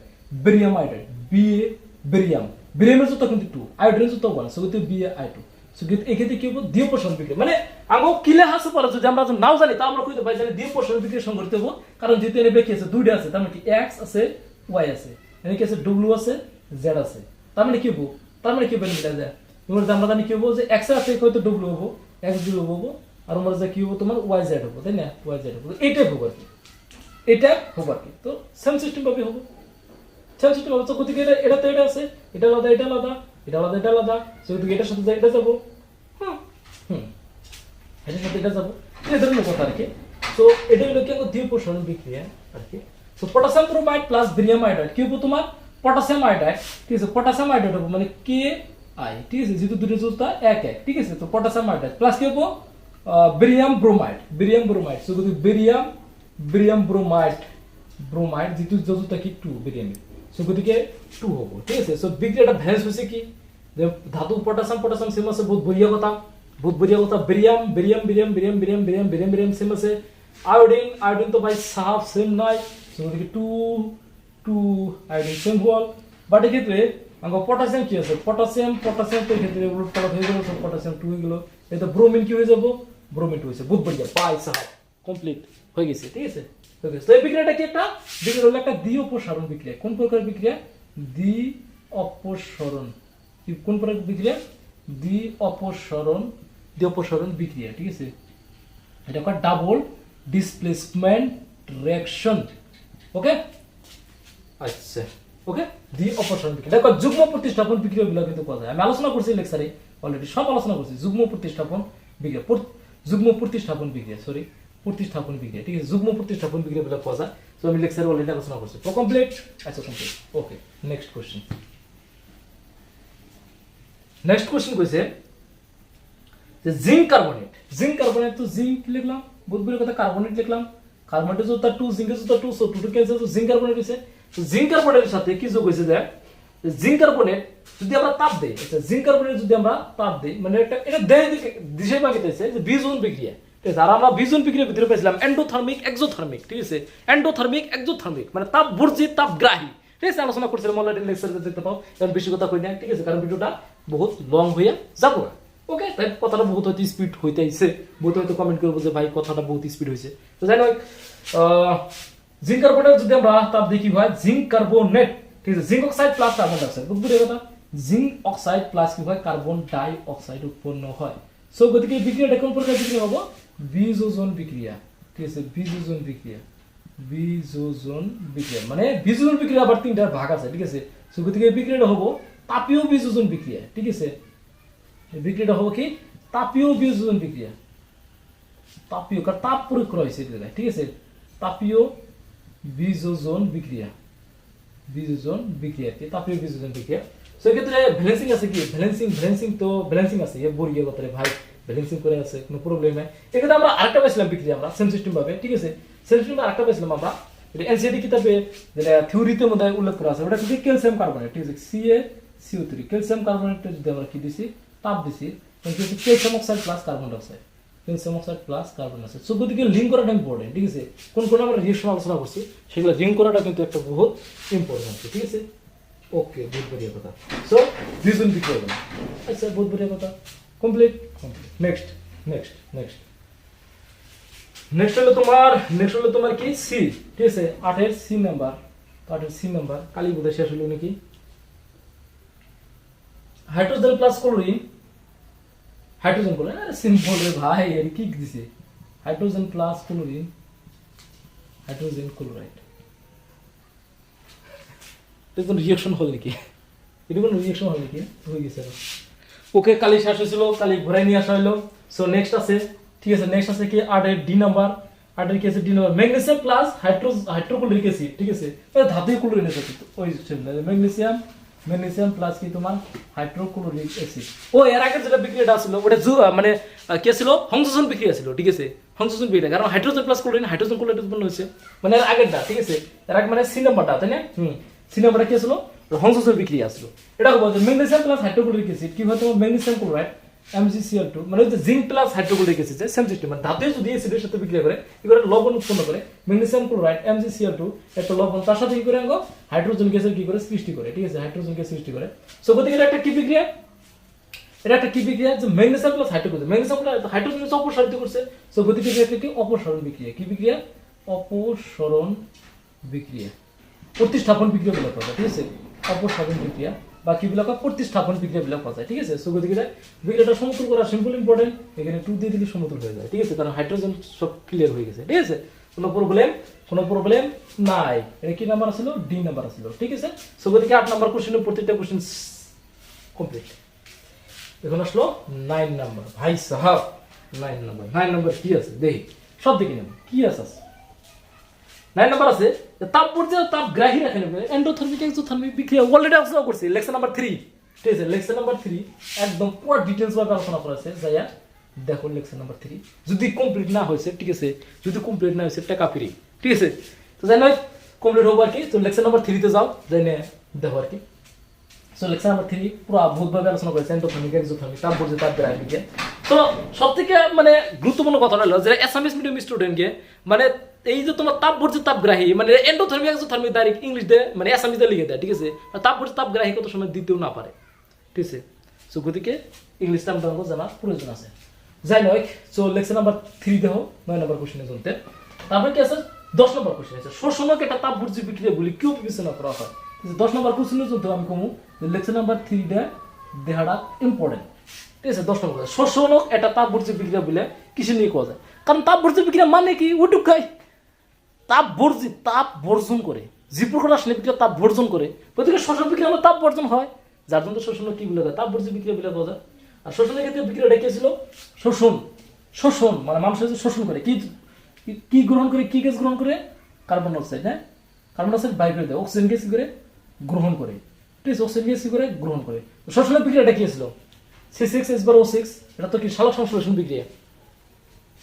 বেরিয়ামের যত কিন্তু 2 আয়োডিনের যত 1, সো গতি BaI2, সো গতি এক্ষেত্রে কি হবে দ্বিতীয় পোষণ বিক্রিয়া, মানে আমো কিলে হাসে পারে যদি আমরা নাও জানি তা আমরা কইতে পারি যে দ্বিতীয় পোষণ বিক্রিয়া সংঘটিত হবে, কারণ যেহেতু এর ব্যাখ্যা আছে দুইটা আছে, তার মানে কি x আছে y আছে, মানে কি আছে w আছে z আছে, তার মানে কি হবে মিলা যায়, তোমরা আমরা জানি কি হবে যে x আছে হয়তো w হবে, x d হবে, আর আমরা যে কি হবে তোমার yz হবে, তাই না, yz হবে, এইটাই হবে আর কি, এটা হবে আর কি, তো সেম সিস্টেম ভাবে হবে, সেম সিস্টেম হবে, তো গতিকে এটা তো এটা আছে, এটা আলাদা এটা আলাদা, এটা আলাদা এটা আলাদা, সো গতিকে এটার সাথে এটা যাবো, এটার সাথে এটা যাবো, এই ধরনের কথা আর কি। তো এটা হলো কি দ্বিতীয় পোষণ বিক্রিয়া আর কি। তো potassium bromide plus barium iodide কি হবে তোমার পটাশিয়াম আয়োডাইড, ঠিক আছে, পটাশিয়াম আয়োডাইড হবে মানে KI, ঠিক আছে, যেহেতু দুটো যুক্ত 1 1, ঠিক আছে, তো পটাশিয়াম আয়োডাইড প্লাস কি হবে বেরিয়াম ব্রোমাইড সো যদি বেরিয়াম ব্রোমাইড যেটো যতটা কি 2 বেরিয়াম সো গতিকে 2 হ'ব ঠিক আছে সো বিক্রিয়াটা ভ্যালেন্স হৈছে কি যে ধাতু পটাসিয়াম সেম আছে বহুত বঢ়িয়া কথা বেরিয়াম সেম আছে আয়োডিন তো ভাই সাফ সেম নাই সো গতিকে 2 আয়োডিন সেম হল বাট এক্ষেত্রে আঙ্গ পটাসিয়াম কি আছে পটাসিয়াম তো এক্ষেত্রে উলট পালট হয়ে গেল সো পটাসিয়াম 2 হয়ে গেল এটা ব্রোমিন কি হয়ে যাব ব্রোমিন 2 হয়েছে বহুত বঢ়িয়া পাই সাফ কমপ্লিট হয়ে গেছে ঠিক আছে তো এই বিক্রিয়াটা কি একটা বিক্রিয়া হলো একটা দ্বি অপসারণ বিক্রিয়া কোন প্রকার বিক্রিয়া দ্বি অপসারণ কোন প্রকার বিক্রিয়া দ্বি অপসারণ বিক্রিয়া ঠিক আছে এটা একটা ডাবল ডিসপ্লেসমেন্ট রিঅ্যাকশন ওকে আচ্ছা ওকে দ্বি অপসারণ বিক্রিয়া দেখো যুগ্ম প্রতিস্থাপন বিক্রিয়াগুলো কিন্তু পাওয়া যায় আমি আলোচনা করছি লেকচারে অলরেডি সব আলোচনা করছি যুগ্ম প্রতিস্থাপন বিক্রিয়া ঠিক আছে যুগ্ম প্রতিস্থাপন বিক্রিয়াগুলো পাওয়া যায় তো আমি লেকচারে অলরেডি আলোচনা করছি তো কমপ্লিট আচ্ছা কমপ্লিট ওকে নেক্সট কোশ্চেন কইছে যে জিঙ্ক কার্বনেট তো জিঙ্ক লিখলাম বহুত বড় কথা কার্বনেট লিখলাম কার্বনেট যত 2 জিঙ্ক যত 2 সো 2 ক্যান্সেল তো জিঙ্ক কার্বনেট হইছে তো জিঙ্ক কার্বনেটের সাথে কি যোগ হইছে যে জিঙ্ক কার্বনেট যদি আমরা তাপ দেই আচ্ছা জিঙ্ক কার্বনেট যদি আমরা তাপ দেই মানে এটা দেয় দিশে ভাগিতেছে যে বিজন বিক্রিয়া ঠিক আছে আর আমরা বিজন বিক্রিয়ার ভিতরে পেয়েছিলাম এন্ডোথার্মিক এক্সোথার্মিক ঠিক আছে এক্সোথার্মিক মানে তাপ বর্জিত তাপ গ্রাহী ঠিক আছে আলোচনা করছিলাম অলরেডি লেকচারে দেখতে পাও কারণ বেশি কথা কই না ঠিক আছে কারণ ভিডিওটা বহুত লং হইয়া যাব ওকে তাই কথাটা বহুত হয়তো স্পিড হইতে আইছে বহুত হয়তো কমেন্ট করবো যে ভাই কথাটা বহুত স্পিড হইছে তো জানো জিঙ্ক কার্বনেট যদি আমরা তাপ দেখি হয় জিঙ্ক কার্বনেট ঠিক আছে zinc oxide plus carbon dioxide বুঝতে কথা জিঙ্ক অক্সাইড প্লাস কি হয় কার্বন ডাই অক্সাইড উৎপন্ন হয় সো গতিকে বিক্রিয়াটা কোন প্রকার বিক্রিয়া হবে বিযোজন বিক্রিয়া ঠিক আছে বিযোজন বিক্রিয়া মানে বিযোজন বিক্রিয়া আবার তিনটা ভাগ আছে ঠিক আছে সো গতিকে বিক্রিয়াটা হবে তাপীয় বিযোজন বিক্রিয়া ঠিক আছে বিক্রিয়াটা হবে কি তাপীয় বিযোজন বিক্রিয়া কারণ তাপ প্রয়োগ করা হয়েছে ঠিক আছে তাপীয় বিযোজন বিক্রিয়া তাপীয় বিযোজন বিক্রিয়া সো এক্ষেত্রে ব্যালেন্সিং আছে কি ব্যালেন্সিং আছে এ বড়িয়ে কথা ভাই ব্যালেন্সিং করে আছে কোনো প্রবলেম নাই এক্ষেত্রে আমরা আরেকটা পাইছিলাম বিক্রিয়া আমরা সেম সিস্টেম ভাবে ঠিক আছে সেম সিস্টেম আরেকটা পাইছিলাম আমরা এটা এনসিডি কিতাবে যেটা থিওরিতে মধ্যে উল্লেখ করা আছে ওটা কি ক্যালসিয়াম কার্বনেট ঠিক আছে CaCO3 ক্যালসিয়াম কার্বনেট যদি আমরা কি দিছি তাপ দিছি তাহলে কি calcium oxide plus carbon dioxide so গতিকে লিঙ্ক করাটা ইম্পর্টেন্ট ঠিক আছে কোন আমরা রিঅ্যাকশন আলোচনা করছি সেগুলো লিঙ্ক করাটা কিন্তু একটা বহুত ইম্পর্টেন্ট ঠিক আছে ওকে বহুত বড়িয়া কথা সো বিজন বিক্রিয়া আচ্ছা বহুত বড়িয়া কথা কমপ্লিট নেক্সট হলো তোমার কি সি ঠিক আছে 8 এর সি নাম্বার কালি বোধহয় শেষ হলো নাকি হাইড্রোজেন প্লাস ক্লোরিন আরে সিম্পল রে ভাই এর কি দিছে hydrogen plus chlorine hydrogen chloride এটা কোন রিঅ্যাকশন হল নাকি হয়ে গেছে ওকে কালি শেষ হয়েছিল কালি ঘুরাই নিয়ে আসা হলো সো নেক্সট আছে ঠিক আছে নেক্সট আছে কি 8 এর D number magnesium plus hydrochloric acid ঠিক আছে এটা ধাতুই ক্লোরিন আছে ওই ম্যাগনেসিয়াম প্লাস কি তোমার হাইড্রোক্লোরিক অ্যাসিড ও এর আগে যেটা বিক্রিয়াটা ছিল ওটা মানে কি ছিল সংযোজন বিক্রিয়া ছিল ঠিক আছে সংযোজন বিক্রিয়া কারণ hydrogen plus chlorine hydrogen chloride উৎপন্ন হয়েছে মানে এর আগেরটা ঠিক আছে এর আগে মানে সি নাম্বারটা তাই না সি নাম্বারটা কি ছিল সংযোজন বিক্রিয়া ছিল এটা হবে যে ম্যাগনেসিয়াম প্লাস হাইড্রোক্লোরিক অ্যাসিড কি হয় তোমার ম্যাগনেসিয়াম ক্লোরাইড MgCl2 মানে ওই যে zinc plus hydrochloric acid same system মানে ধাতু যদি অ্যাসিডের সাথে বিক্রিয়া করে কি করে লবণ উৎপন্ন করে ম্যাগনেসিয়াম ক্লোরাইড MgCl2 একটা লবণ তার সাথে কি করে হাইড্রোজেন গ্যাসের কি করে সৃষ্টি করে ঠিক আছে হাইড্রোজেন গ্যাস সৃষ্টি করে সো গতিকে এটা একটা কি বিক্রিয়া যে ম্যাগনেসিয়াম প্লাস হাইড্রোজেন হাইড্রোজেন অপসারিত করছে সো গতিকে এটা কি অপসারণ বিক্রিয়া অপসারণ বিক্রিয়া প্রতিস্থাপন বিক্রিয়া বলা হয় ঠিক আছে অপসারণ বিক্রিয়া বা কি বলা হয় প্রতিস্থাপন বিক্রিয়া বলা হয় ঠিক আছে সো গতিকে বিক্রিয়াটা সমতুল করা সিম্পল ইম্পর্টেন্ট এখানে 2 দিয়ে দিলে সমতুল হয়ে যায় ঠিক আছে কারণ হাইড্রোজেন সব ক্লিয়ার হয়ে গেছে ঠিক আছে কোনো প্রবলেম নাই এটা কি নাম্বার ছিল ডি নাম্বার ছিল ঠিক আছে সো গতিকে 8 নাম্বার কোশ্চেনের প্রত্যেকটা কোশ্চেন কমপ্লিট এখন আসলো 9 নাম্বার ভাই সাহেব 9 নাম্বার কি আছে দেখি সব দেখি নেব কি আছে 9 নাম্বার আছে তাপ পর্যায়ে তাপ গ্রাহী রাখে নেবে এন্ডোথার্মিক এক্সোথার্মিক বিক্রিয়া অলরেডি আলোচনা করছি লেকচার নাম্বার 3 ঠিক আছে লেকচার নাম্বার 3 একদম পুরো ডিটেইলস ভাবে আলোচনা করা আছে যাইয়া দেখো লেকচার নাম্বার 3 যদি কমপ্লিট না হয়েছে ঠিক আছে, যদি কমপ্লিট না হয়েছে টাকা ফ্রি, ঠিক আছে। তো জানো কমপ্লিট হবো আর কি। তো লেকচার নাম্বার 3 তে যাও, যাই না দেখো আর কি। সো লেকচার নাম্বার 3 পুরো বহুতভাবে আলোচনা করেছে এন্ডোথার্মিক এক্সোথার্মিক তারপর যে তার বিজ্ঞে। তো সবথেকে মানে গুরুত্বপূর্ণ কথাটা হলো যে অ্যাসামিস মিডিয়াম স্টুডেন্টকে মানে এই যে তোমার তাপবর্জ্য তাপগ্রাহী মানে এন্ডোথার্মিক এক্সোথার্মিক ডাইরেক্ট ইংলিশ দিয়ে মানে অ্যাসামিস দিয়ে লিখে দেয়, ঠিক আছে। তাপবর্জ্য তাপগ্রাহী কত সময় দিতেও না পারে, ঠিক আছে। সো গতিকে ইংলিশ টার্মটা জানার প্রয়োজন আছে। যাই নয়, সো লেকচার নাম্বার 3 দেখো 9 নম্বর কোশ্চেনে চলতে। তারপরে কি আছে 10 নম্বর কোশ্চেন আছে শোষণক একটা তাপবর্জ্য বিক্রিয়া বলি কেউ বিবেচনা করা হয়। 10 নম্বর কোশ্চেনে চলতে আমি কমু লেকচার নাম্বার 3 টা দেখাটা ইম্পর্টেন্ট, ঠিক আছে। 10 নম্বর শোষণক একটা তাপবর্জ্য বিক্রিয়া বলে কিছু নিয়ে কোয়া যায়, কারণ তাপবর্জ্য বিক্রিয়া মানে কি উটুক খাই তাপ বর্জন করে, যে প্রকার রাসায়নিক বিক্রিয়া তাপ বর্জন করে প্রত্যেকে শোষণ বিক্রিয়া হলো তাপ বর্জন হয়, যার জন্য শোষণ কি বলে যায় তাপবর্জ্য বিক্রিয়া বলে বোঝা। আর শোষণের ক্ষেত্রে বিক্রিয়াটা কি ছিল শোষণ মানে মানুষের শোষণ করে কি গ্রহণ করে, কি গ্যাস গ্রহণ করে কার্বন ডাইঅক্সাইড, হ্যাঁ কার্বন ডাইঅক্সাইড বাইর করে দেয়, অক্সিজেন গ্যাস করে গ্রহণ করে, ঠিক আছে। অক্সিজেন গ্যাস করে গ্রহণ করে। শোষণের বিক্রিয়াটা কি ছিল C6H12O6, এটা তো কি সালোক সংশ্লেষণ বিক্রিয়া,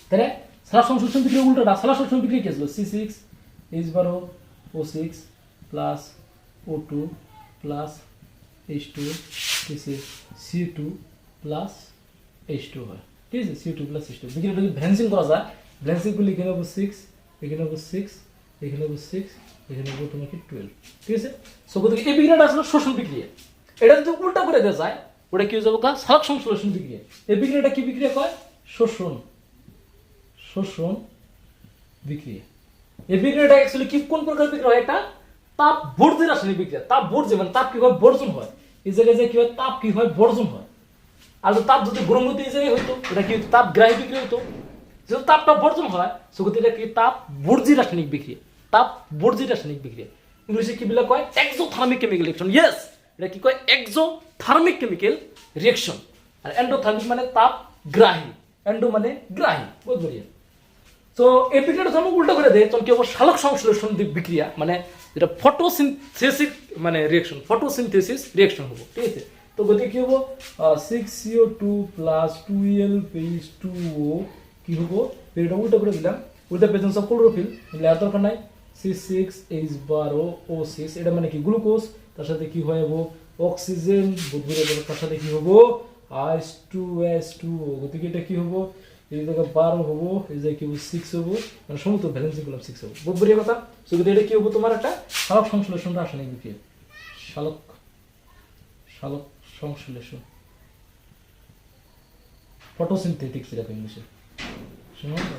তাই না। সালোক সংশ্লেষণ বিক্রিয়া উল্টোটা, সালোক সংশ্লেষণ বিক্রিয়া কি ছিল C6H12O6 plus O2 plus H2 C2 plus H2 হয়, ঠিক আছে। C2 প্লাস H2 বিক্রিয়াটা যদি ভ্যালেন্সিং করা যায়, ভ্যালেন্সিং করলে এখানে হবে 6, এখানে হবে 6, এখানে হবে 6, এখানে হবে তোমাকে 12, ঠিক আছে। সো গতিকে এই বিক্রিয়াটা আসলে শোষণ বিক্রিয়া। এটা যদি উল্টা করে দেওয়া যায় ওটা কি হয়ে যাবে কা সালোক সংশ্লেষণ বিক্রিয়া। এই বিক্রিয়াটা কি বিক্রিয়া কয় শোষণ বিক্রিয়া। এই বিক্রিয়াটা অ্যাকচুয়ালি কি কোন প্রকার বিক্রিয়া হয়, একটা তাপ বর্জ্য রাসায়নিক বিক্রিয়া। তাপ বর্জ্য মানে তাপ কি হয় বর্জন হয়, এই জায়গায় যে কি হয় তাপ কি হয় বর্জন হয়। আর তাপ যদি গরম হতে এই জায়গায় হইতো এটা কি তাপ গ্রাহী বিক্রিয়া হইতো, যেহেতু তাপটা বর্জন হয় সেক্ষেত্রে এটা কি তাপ বর্জ্য রাসায়নিক বিক্রিয়া, তাপ বর্জ্য রাসায়নিক বিক্রিয়া। ইংলিশে কি বলে কয় এক্সোথার্মিক কেমিক্যাল রিঅ্যাকশন, ইয়েস এটা কি কয় এক্সোথার্মিক কেমিক্যাল রিঅ্যাকশন। আর এন্ডোথার্মিক মানে তাপ গ্রাহী, এন্ডো মানে গ্রাহী, বুঝলি। তো এই বিক্রিয়াটা যখন উল্টো করে দেয় তখন কি হবে সালোক সংশ্লেষণ বিক্রিয়া মানে যেটা ফটোসিনথেসিস মানে রিঅ্যাকশন, ফটোসিনথেসিস রিঅ্যাকশন হবে, ঠিক আছে। তো গতিকে কি হবো 6CO2 প্লাস 12H2O কি হবো এটা উল্টো করে দিলাম, with the presence of chlorophyll, আর দরকার নাই C6H12O6 এটা মানে কি গ্লুকোজ, তার সাথে কি হয় হবো অক্সিজেন, তার সাথে কি হবো H2S2O, গতিকে এটা কি হবো এই জায়গায় 12 হবো, এই জায়গায় কি হবো 6 হবো, মানে সমস্ত ব্যালেন্সিং করলাম 6 হবো, বহুত বড় কথা। সো এটা কি হবো তোমার একটা সালোক সংশ্লেষণ রাসায়নিক বিক্রিয়া, সালোক সংশ্লেষণ ফটোসিনথেটিক যেটা ইংলিশে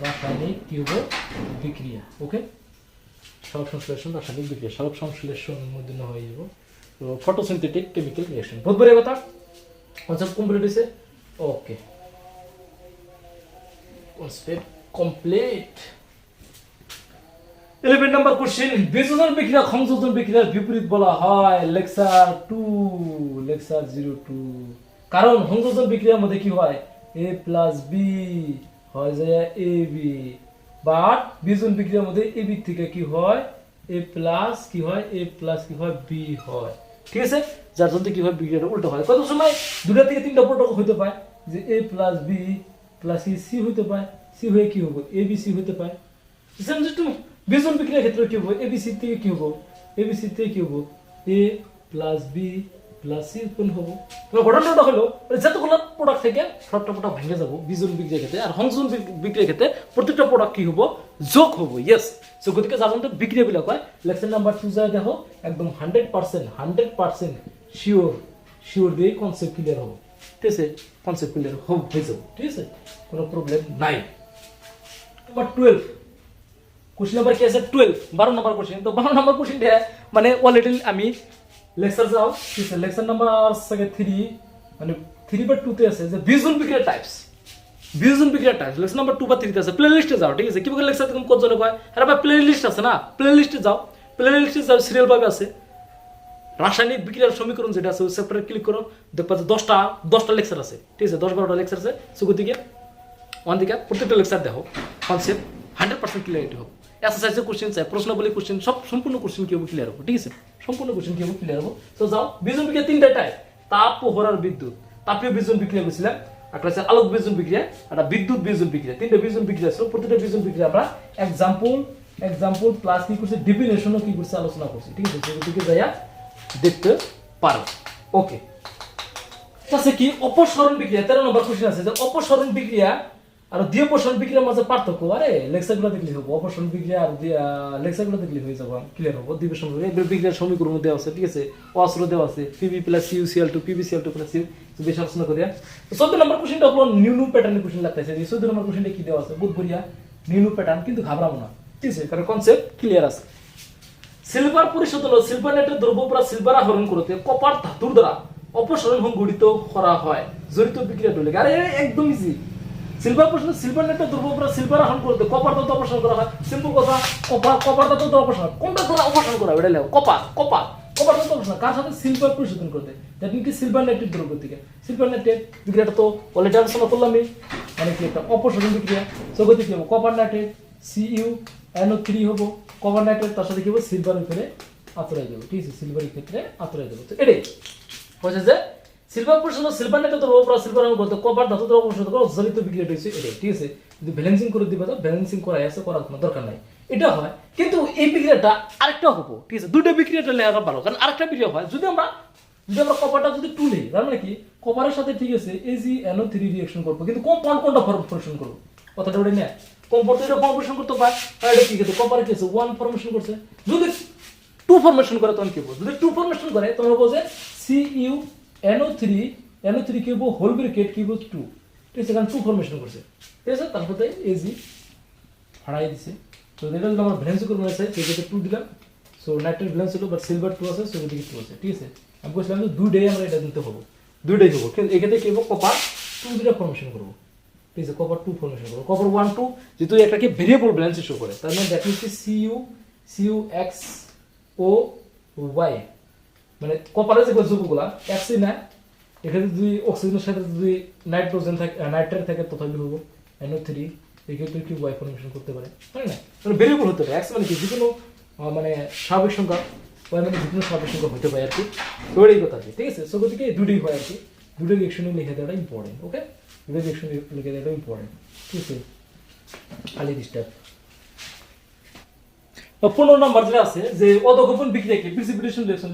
রাসায়নিক কি হবো বিক্রিয়া, ওকে। সালোক সংশ্লেষণ রাসায়নিক বিক্রিয়া, সালোক সংশ্লেষণের মধ্যে না হয়ে যাবো তো ফটোসিনথেটিক কেমিক্যাল রিঅ্যাকশন, বহুত বড় কথা। কনসেপ্ট কমপ্লিট হয়েছে, ওকে কনসেপ্ট কমপ্লিট। 11 নম্বর কোশ্চেন বিয়োজন বিক্রিয়া সংযোজন বিক্রিয়ার বিপরীত বলা হয় লেকচার 02 কারণ সংযোজন বিক্রিয়ার মধ্যে কি হয় A প্লাস B হয় যায় AB, বাট বিয়োজন বিক্রিয়ার মধ্যে AB থেকে কি হয় A প্লাস কি হয় A প্লাস কি হয় B হয়, ঠিক আছে। যার জন্য কি হয় বিক্রিয়াটা উল্টো হয়। কত সময় দুটো থেকে তিনটা প্রোটক হতে পারে যে A plus B plus C হতে পারে, C হয়ে কি হবে ABC হতে পারে। বিয়োজন বিক্রিয়ার ক্ষেত্রে কি হবে ABC থেকে কি হবে ABC থেকে কি হবে A plus B plus C উৎপন্ন হবে। ঘটনাটা হলো যতগুলো প্রোডাক্ট থেকে সবটা প্রোডাক্ট ভেঙে যাবো বিয়োজন বিক্রিয়ার ক্ষেত্রে, আর সংযোজন বিক্রিয়ার ক্ষেত্রে প্রত্যেকটা প্রোডাক্ট কি হবো যোগ হবো, ইয়েস। সো গতিকে যার জন্য বিক্রিয়া বিলাক হয় লেকচার নাম্বার 2 যায় দেখো একদম 100% শিওর দিয়ে কনসেপ্ট ক্লিয়ার হবে, ঠিক আছে। কনসেপ্ট ক্লিয়ার হয়ে যাবো, ঠিক আছে, কোনো প্রবলেম নাই। নাম্বার 12 কোশ্চেন নাম্বার কি আছে 12 নম্বর কোশ্চেন। তো 12 নম্বর কোশ্চেনটা মানে অলরেডি আমি লেকচার যাও, ঠিক আছে। লেকচার নাম্বার 3 মানে 3 বা 2 তে আছে যে বিয়োজন বিক্রিয়া টাইপস, লেকচার নাম্বার 2 বা 3 তে আছে। প্লে লিস্টে যাও, ঠিক আছে। কিভাবে লেকচার তুমি কত জনে কয় আরে ভাই প্লে লিস্ট আছে না, প্লে লিস্টে যাও সিরিয়াল ভাবে আছে রাসায়নিক বিক্রিয়ার সমীকরণ যেটা আছে ওই চ্যাপ্টারে ক্লিক করো, দেখবা যে 10টা লেকচার আছে, ঠিক আছে। 10-12টা লেকচার আছে। সো গতিকে ওখান থেকে প্রত্যেকটা লেকচার দেখো কনসেপ্ট 100% ক্লিয়ারিটি হবে। এক্সারসাইজের কোশ্চেন চাই, প্রশ্নাবলী কোশ্চেন সব সম্পূর্ণ কোশ্চেন কি হবে ক্লিয়ার হবে, ঠিক আছে। সম্পূর্ণ কোশ্চেন কি হবে ক্লিয়ার হবে। তো যাও বিয়োজন বিক্রিয়া 3টা টাইপ, তাপ প্রহর আর বিদ্যুৎ। তাপীয় বিয়োজন বিক্রিয়া বলছিলাম, একটা হচ্ছে আলোক বিয়োজন বিক্রিয়া, একটা বিদ্যুৎ বিয়োজন বিক্রিয়া, তিনটা বিয়োজন বিক্রিয়া ছিল। প্রতিটা বিয়োজন বিক্রিয়া আমরা এক্সাম্পল প্লাস কি করছি ডেফিনেশনও কি করছি আলোচনা করছি, ঠিক আছে? সেদিকে যাইয়া দেখতে পারো। ওকে, তাহলে কি অপসরণ বিক্রিয়া 13 নম্বর কোশ্চেন আছে যে অপসরণ বিক্রিয়া আর দ্বিঅপসরণ বিক্রিয়ার মাঝে পার্থক্য। আরে লেকচারগুলো দেখলে হবে, অপসরণ বিক্রিয়া আর লেকচারগুলো দেখলে হয়ে যাবো, ক্লিয়ার হবো। দ্বিঅপসরণ বিক্রিয়ার সমীকরণ দেওয়া আছে, ঠিক আছে? অস্ত্র দেওয়া আছে Pb plus CuCl2 PbCl2 plus Cu, বেশি আলোচনা করিয়া। 14 নম্বর কোশ্চেনটা হলো নিউ প্যাটার্নের কোশ্চেন লাগতেছে। 14 নম্বর কোশ্চেনটা কি দেওয়া আছে? বহুত বঢ়িয়া নিউ প্যাটার্ন, কিন্তু ঘাবড়াবো না, ঠিক আছে? কারণ কনসেপ্ট ক্লিয়ার আছে। সিলভার পরিশোধন ও সিলভার নেটের দ্রব্য প্রায় সিলভার আহরণ করতে কপার ধাতুর দ্বারা অপসরণ সংঘটিত করা হয় জড়িত বিক্রিয়া ডলে। আরে একদম ইজি। সিলভার পরিশোধন সিলভার নেটের দ্রব্য প্রায় সিলভার আহরণ করতে কপার ধাতু অপসারণ করা হয়। সিম্পল কথা, কপার ধাতু অপসারণ কোনটা দ্বারা অপসারণ করা হয়? এটা লেখো, কপার ধাতু অপসারণ কার সাথে? সিলভার পরিশোধন করতে। দ্যাট মিন কি সিলভার নেটের দ্রব্য থেকে সিলভার নেটের বিক্রিয়াটা তো অলরেডি আলোচনা করলামই, মানে কি একটা অপসারণ বিক্রিয়া। সগতি কি হবে? কপার নেটের CuNO3 হবো, কপার নাইট্রেট তার সাথে কি হবে? সিলভার উপরে আতরাই দেবো, ঠিক আছে? সিলভারের ক্ষেত্রে আতরাই দেবো। তো এটাই হচ্ছে যে সিলভার পরিশোধন সিলভার নেটের দ্রব্য প্রায় সিলভার আহরণ করতে কপার ধাতু দ্বারা অপসারণ করা জড়িত বিক্রিয়াটা হচ্ছে এটাই, ঠিক আছে? যদি ব্যালেন্সিং করে দিবে তো ব্যালেন্সিং করাই আছে, করার কোনো দরকার নাই, এটা হয়। কিন্তু এই বিক্রিয়াটা আরেকটা হবো, ঠিক আছে? দুইটা বিক্রিয়াটা লেখা ভালো, কারণ আরেকটা বিক্রিয়া হয় যদি আমরা কপারটা যদি টু নেই, তার মানে কি কপারের সাথে, ঠিক আছে, AgNO3 রিঅ্যাকশন করবো, কিন্তু কম্পাউন্ড কোনটা ফর্মেশন করবো? কথাটা ওটা নিয়ে কম্পাউন্ড এটা ফর্মেশন করতে পারে, আর এটা কি করতে কপার কি আছে 1 ফর্মেশন করছে। যদি 2 ফর্মেশন করে তখন কি বলবো? যদি 2 ফর্মেশন করে তখন বলবো যে CuNO3 কি বলবো হোল ব্র্যাকেট কি বলবো 2, ঠিক আছে? কারণ 2 ফর্মেশন করছে, ঠিক আছে? তারপরে Ag হারাই দিছে। তো এটা যদি আমরা ভ্যালেন্সি করবো আছে সেক্ষেত্রে 2 দিলাম। সো নাইট্রেট ভ্যালেন্স হলো, বাট সিলভার 2 আছে, সো এদিকে 2 আছে, ঠিক আছে? আমি বলছিলাম যে দুইটাই আমরা এটা দিতে হবো, দুইটাই হবো, কিন্তু এক্ষেত্রে কি হবো? কপার 2 দিটা ফর্মেশন করবো, ঠিক আছে? কপার 2 ফর্মেশন করবো। কপার 1 2 যেহেতু একটাকে ভেরিয়েবল ব্যালেন্স শো করে, তার মানে দ্যাট মিন্স CuXOY, মানে কপারের যে যৌগগুলা X না, এখানে যদি অক্সিজেনের সাথে যদি নাইট্রোজেন থাকে, নাইট্রেট থাকে, তথাপি হবো NO3, এক্ষেত্রে কি Y ফর্মেশন করতে পারে, তাই না? মানে ভেরিয়েবল হতে পারে। X মানে কি যেকোনো মানে স্বাভাবিক সংখ্যা, Y মানে যেকোনো স্বাভাবিক সংখ্যা হতে পারে আর কি। তো এটাই কথা আছে, ঠিক আছে? সো গতিকে দুটোই হয় আর কি, দুটো রিঅ্যাকশনে লিখে দেওয়াটা ইম্পর্টেন্ট। ওকে, দুটো রিঅ্যাকশনে লিখে দেওয়াটা ইম্পর্টেন্ট, ঠিক আছে? খালি ডিস্টার্ব 15 নম্বর যেটা আছে যে অধঃক্ষেপণ বিক্রিয়াকে প্রিসিপিটেশন রিঅ্যাকশন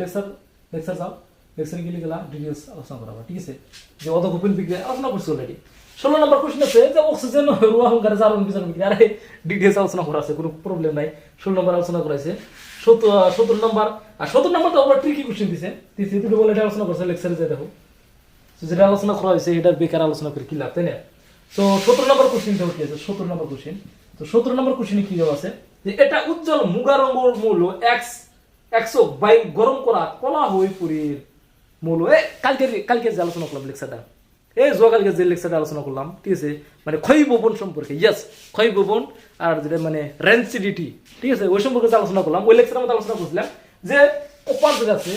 লেকচার যাও, লেকচারে গেলে গেলা ডিটেইলস আলোচনা করা হবে, ঠিক আছে? যে অধঃক্ষেপণ বিক্রিয়া আলোচনা করছি অলরেডি। 16 নম্বর কোশ্চেন আছে যে অক্সিজেন রুয়া হুঙ্কারে জারণ বিজারণ বিক্রিয়া। আরে ডিটেইলস আলোচনা করা আছে, কোনো প্রবলেম নাই। 16 নম্বর আলোচনা করাইছে। 17 নম্বর আর 17 নম্বর তো আমরা ট্রিকি কোশ্চেন দিছে, দুটো বলে এটা আলোচনা করছে লেকচারে, যে দেখো যেটা আলোচনা করা হয়েছে এটা বেকার আলোচনা করে কি লাভ, তাই না? তো 17 নম্বর কোশ্চেনটা কি আছে? 17 নম্বর কোশ্চেন, তো 17 নম্বর কোশ্চেনে কি দেওয়া আছে যে এটা উজ্জ্বল মুগা রঙের মূল X100 বাই গরম করা কলা হয়ে পুরীর মূল। কালকে যে আলোচনা করলাম লেকচারটা, কালকে যে লেকচারটা আলোচনা করলাম, ঠিক আছে? মানে ক্ষয় ভবন সম্পর্কে, ইয়েস, ক্ষয় ভবন আর যেটা মানে রেন্সিডিটি, ঠিক আছে? ওই সম্পর্কে যে আলোচনা করলাম, ওই লেকচারের মধ্যে আলোচনা করছিলাম যে কপার যেটা আছে,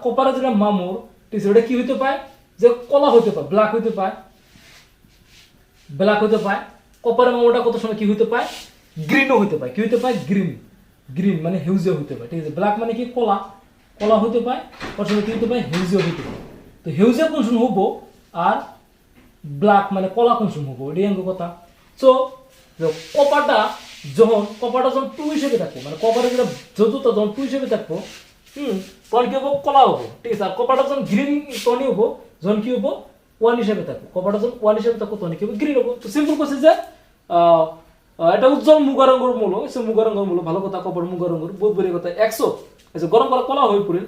কপারের যেটা মামুর, ঠিক আছে, ওটা কি হইতে পায়? যে কলা হইতে পায়, ব্ল্যাক হইতে পায়, কপারের মামুরটা কত সময় কি হইতে পায়? গ্রিনও হইতে পায়। কি হইতে পায়? গ্রিন মানে হেউজে হইতে পায়, ঠিক আছে? ব্ল্যাক মানে কি কলা হইতে পায়, কত সময় কি হইতে পায়? হেউজে হইতে পায়। তো হেউজে কোন সময় হবো আর ব্ল্যাক মানে কলা কোন সময় হবো, এটাই অঙ্ক কথা। সো কপারটা যখন 2 হিসেবে থাকবো, মানে কপারের যেটা যৌতুকতা যখন 2 হিসেবে থাকবো, তখন কি হবো? কলা হবো, ঠিক আছে? আর কপারটা যখন গ্রিন তখনই হবো যখন কি হবো? 1 হিসেবে থাকবো। কপারটা যখন 1 হিসেবে থাকবো তখন কি হবো? গ্রিন হবো। তো সিম্পল করছে যে এটা উজ্জ্বল মুগা রঙের মূল, মুগা রঙের মূল, ভালো কথা। কপার মুগা রঙের, বহুত বড় কথা। 100 আচ্ছা গরম করা কলা হয়ে পড়ে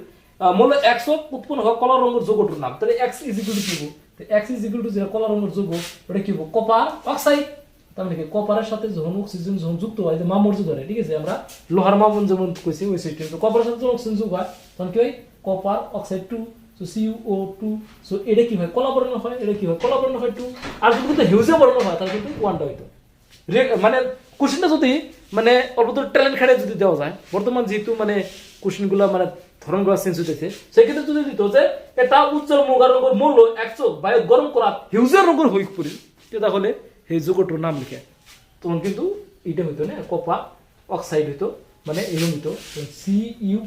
মূল 100 উৎপন্ন হওয়া কলা রঙের যৌগটার নাম। তাহলে X = কি হবো? তো X = যে কলা রঙের যৌগ, ওটা কি হবো? Copper oxide. তার মানে কি কপারের সাথে যখন অক্সিজেন যখন যুক্ত হয়, যে মামুর যে ধরে, ঠিক আছে? আমরা লোহার মামুন যেমন কইছি ওই সিস্টেম। তো কপারের সাথে যখন অক্সিজেন যোগ হয় তখন কি হয়? Copper oxide 2, so CO2। So এটা কি হয়? কলা বর্ণ হয়। এটা কি হয়? কলা বর্ণ হয় 2। আর যদি হিউজে বর্ণ হয় তাহলে কিন্তু 1টা হইতো। মানে কোশ্চেনটা যদি মানে অল্প ট্যালেন্ট খাড়ে যদি দেওয়া যায়, বর্তমান যেহেতু মানে কোশ্চেনগুলো মানে ধরনগুলো চেঞ্জ হইতেছে, সেক্ষেত্রে যদি দিত যে এটা উজ্জ্বল মুগা রঙের মূল্য 100 বায়ু গরম করা হিউজের রঙের হই পড়ি, তাহলে এই যৌগটার নাম লিখে তখন কিন্তু এটা হইতো না কপার অক্সাইড হইতো, মানে এরকম হইতো Cu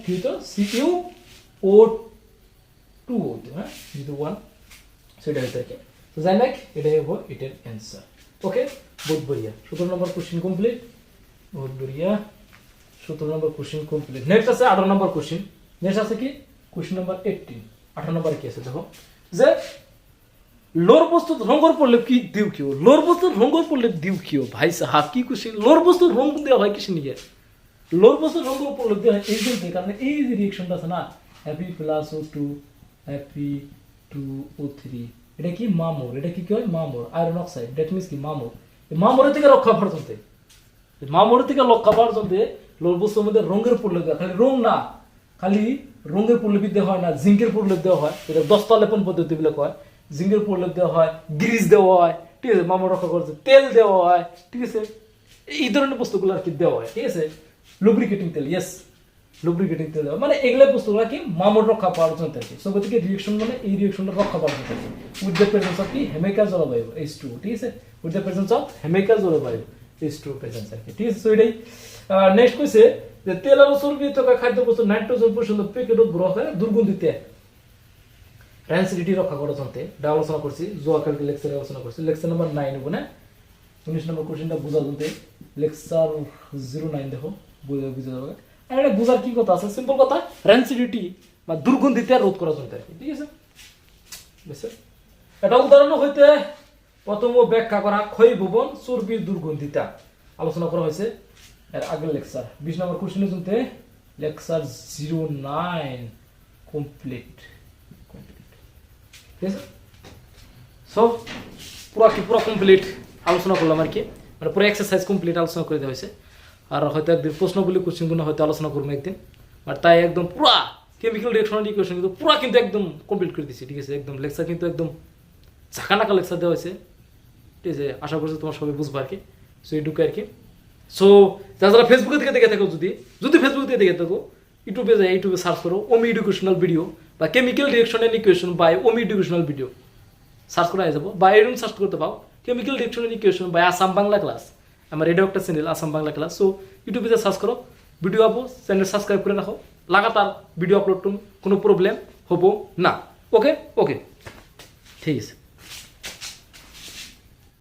কি হইতো? CuO2 হইতো, হ্যাঁ, যেহেতু 1 সেটা হইতো। তো যাই না এটাই হবো এটার অ্যান্সার ওকে বহুত বঢ়িয়া 17 নম্বর কোশ্চেন কমপ্লিট বহুত বঢ়িয়া 17 নম্বর কোশ্চেন কমপ্লিট নেক্সট আছে 18 নম্বর কোশ্চেন নেক্সট আছে কি কোশ্চেন নাম্বার 18 18 নম্বর কি আছে দেখো যে লোর বস্তু রঙর পড়লে কি দিও কিও লোর বস্তু রঙর পড়লে দিও কিও ভাই সাহেব কি কোশ্চেন লোর বস্তু রঙ দেওয়া হয় কিসে নিয়ে লোর বস্তু রঙর পড়লে দেওয়া হয় এই জন্য কারণ এই যে রিঅ্যাকশনটা আছে না Fe+O2 Fe2O3 এটা কি মামর এটা কি হয় মামর আয়রন অক্সাইড দ্যাট মিন্স কি মামর এই মামরের থেকে রক্ষা পাওয়ার জন্য মামরের থেকে রক্ষা পাওয়ার জন্য লোর বস্তুর মধ্যে রঙের পড়লে দেওয়া খালি রং না খালি রঙের প্রলেপ দেওয়া হয় না জিঙ্কের প্রলেপ দেওয়া হয় এটা 10টা লেপন পদ্ধতি বলে কয় জিঙ্কের প্রলেপ দেওয়া হয় গ্রিস দেওয়া হয় ঠিক আছে মামর রক্ষা করতে তেল দেওয়া হয় ঠিক আছে এই ধরনের বস্তুগুলো আর কি দেওয়া হয় ঠিক আছে লুব্রিকেটিং তেল ইয়েস লুব্রিকেটিং তেল দেওয়া মানে এগুলো বস্তুগুলো কি মামর রক্ষা পাওয়ার জন্য আর কি সব থেকে রিঅ্যাকশন মানে এই রিঅ্যাকশনটা রক্ষা পাওয়ার জন্য উইথ দ্য প্রেজেন্স অফ কি হেমিক্যাল জলবায়ু H2 ঠিক আছে উইথ দ্য প্রেজেন্স অফ হেমিক্যাল জলবায়ু H2 প্রেজেন্স আর কি ঠিক আছে সো এটাই নেক্সট কইছে যে তেল আর চর্বি থেকে খাদ্য বস্তু নাইট্রোজেন পরিশোধন প্যাকেটত গ্রহ করে দুর্গন্ধিতে র্যান্সিডিটি রক্ষা করার জন্য এটা আলোচনা করছি জোয়াকালকে লেকচারে আলোচনা করছি লেকচার নাম্বার 9 হবে না 19 নম্বর কোশ্চেনটা বোঝার জন্য লেকচার 09 দেখো বুঝা যাবে আর এটা বোঝার কি কথা আছে সিম্পল কথা র্যান্সিডিটি বা দুর্গন্ধিতে রোধ করার জন্য ঠিক আছে বুঝছো এটা উদাহরণ হইতে প্রথম ব্যাখ্যা করা ক্ষয় ভবন চর্বির দুর্গন্ধিতা আলোচনা করা হয়েছে এর আগের লেকচার 20 নম্বর কোশ্চেনের জন্য লেকচার 09 কমপ্লিট ঠিক আছে সো পুরো কমপ্লিট আলোচনা করলাম আর কি মানে পুরো এক্সারসাইজ কমপ্লিট আলোচনা করে দেওয়া হয়েছে আর হয়তো একদিন প্রশ্নগুলি কোশ্চেনগুলো হয়তো আলোচনা করবো একদিন আর তাই একদম পুরা কেমিক্যাল রিঅ্যাকশনাল ইকুয়েশন কিন্তু পুরা কিন্তু একদম কমপ্লিট করে দিচ্ছি ঠিক আছে একদম লেকচার কিন্তু একদম ঝাঁকানাকা লেকচার দেওয়া হয়েছে ঠিক আছে আশা করছি তোমার সবাই বুঝবো আর কি সো এইটুকু আর কি সো যারা ফেসবুকে থেকে দেখে থাকো যদি ফেসবুক থেকে দেখে থাকো ইউটিউবে যাই ইউটিউবে সার্চ করো ওমি এডুকেশনাল ভিডিও বা chemical reaction and equation by Omi educational video search করে যাবো বা এরকম সার্চ করতে পাও chemical reaction and equation by Assam Bangla class আমার এটাও একটা channel Assam Bangla class so ইউটিউবে যা সার্চ করো ভিডিও পাবো চ্যানেল সাবস্ক্রাইব করে রাখো লাগাতার ভিডিও আপলোড কোনো প্রবলেম হবো না ওকে ওকে ঠিক আছে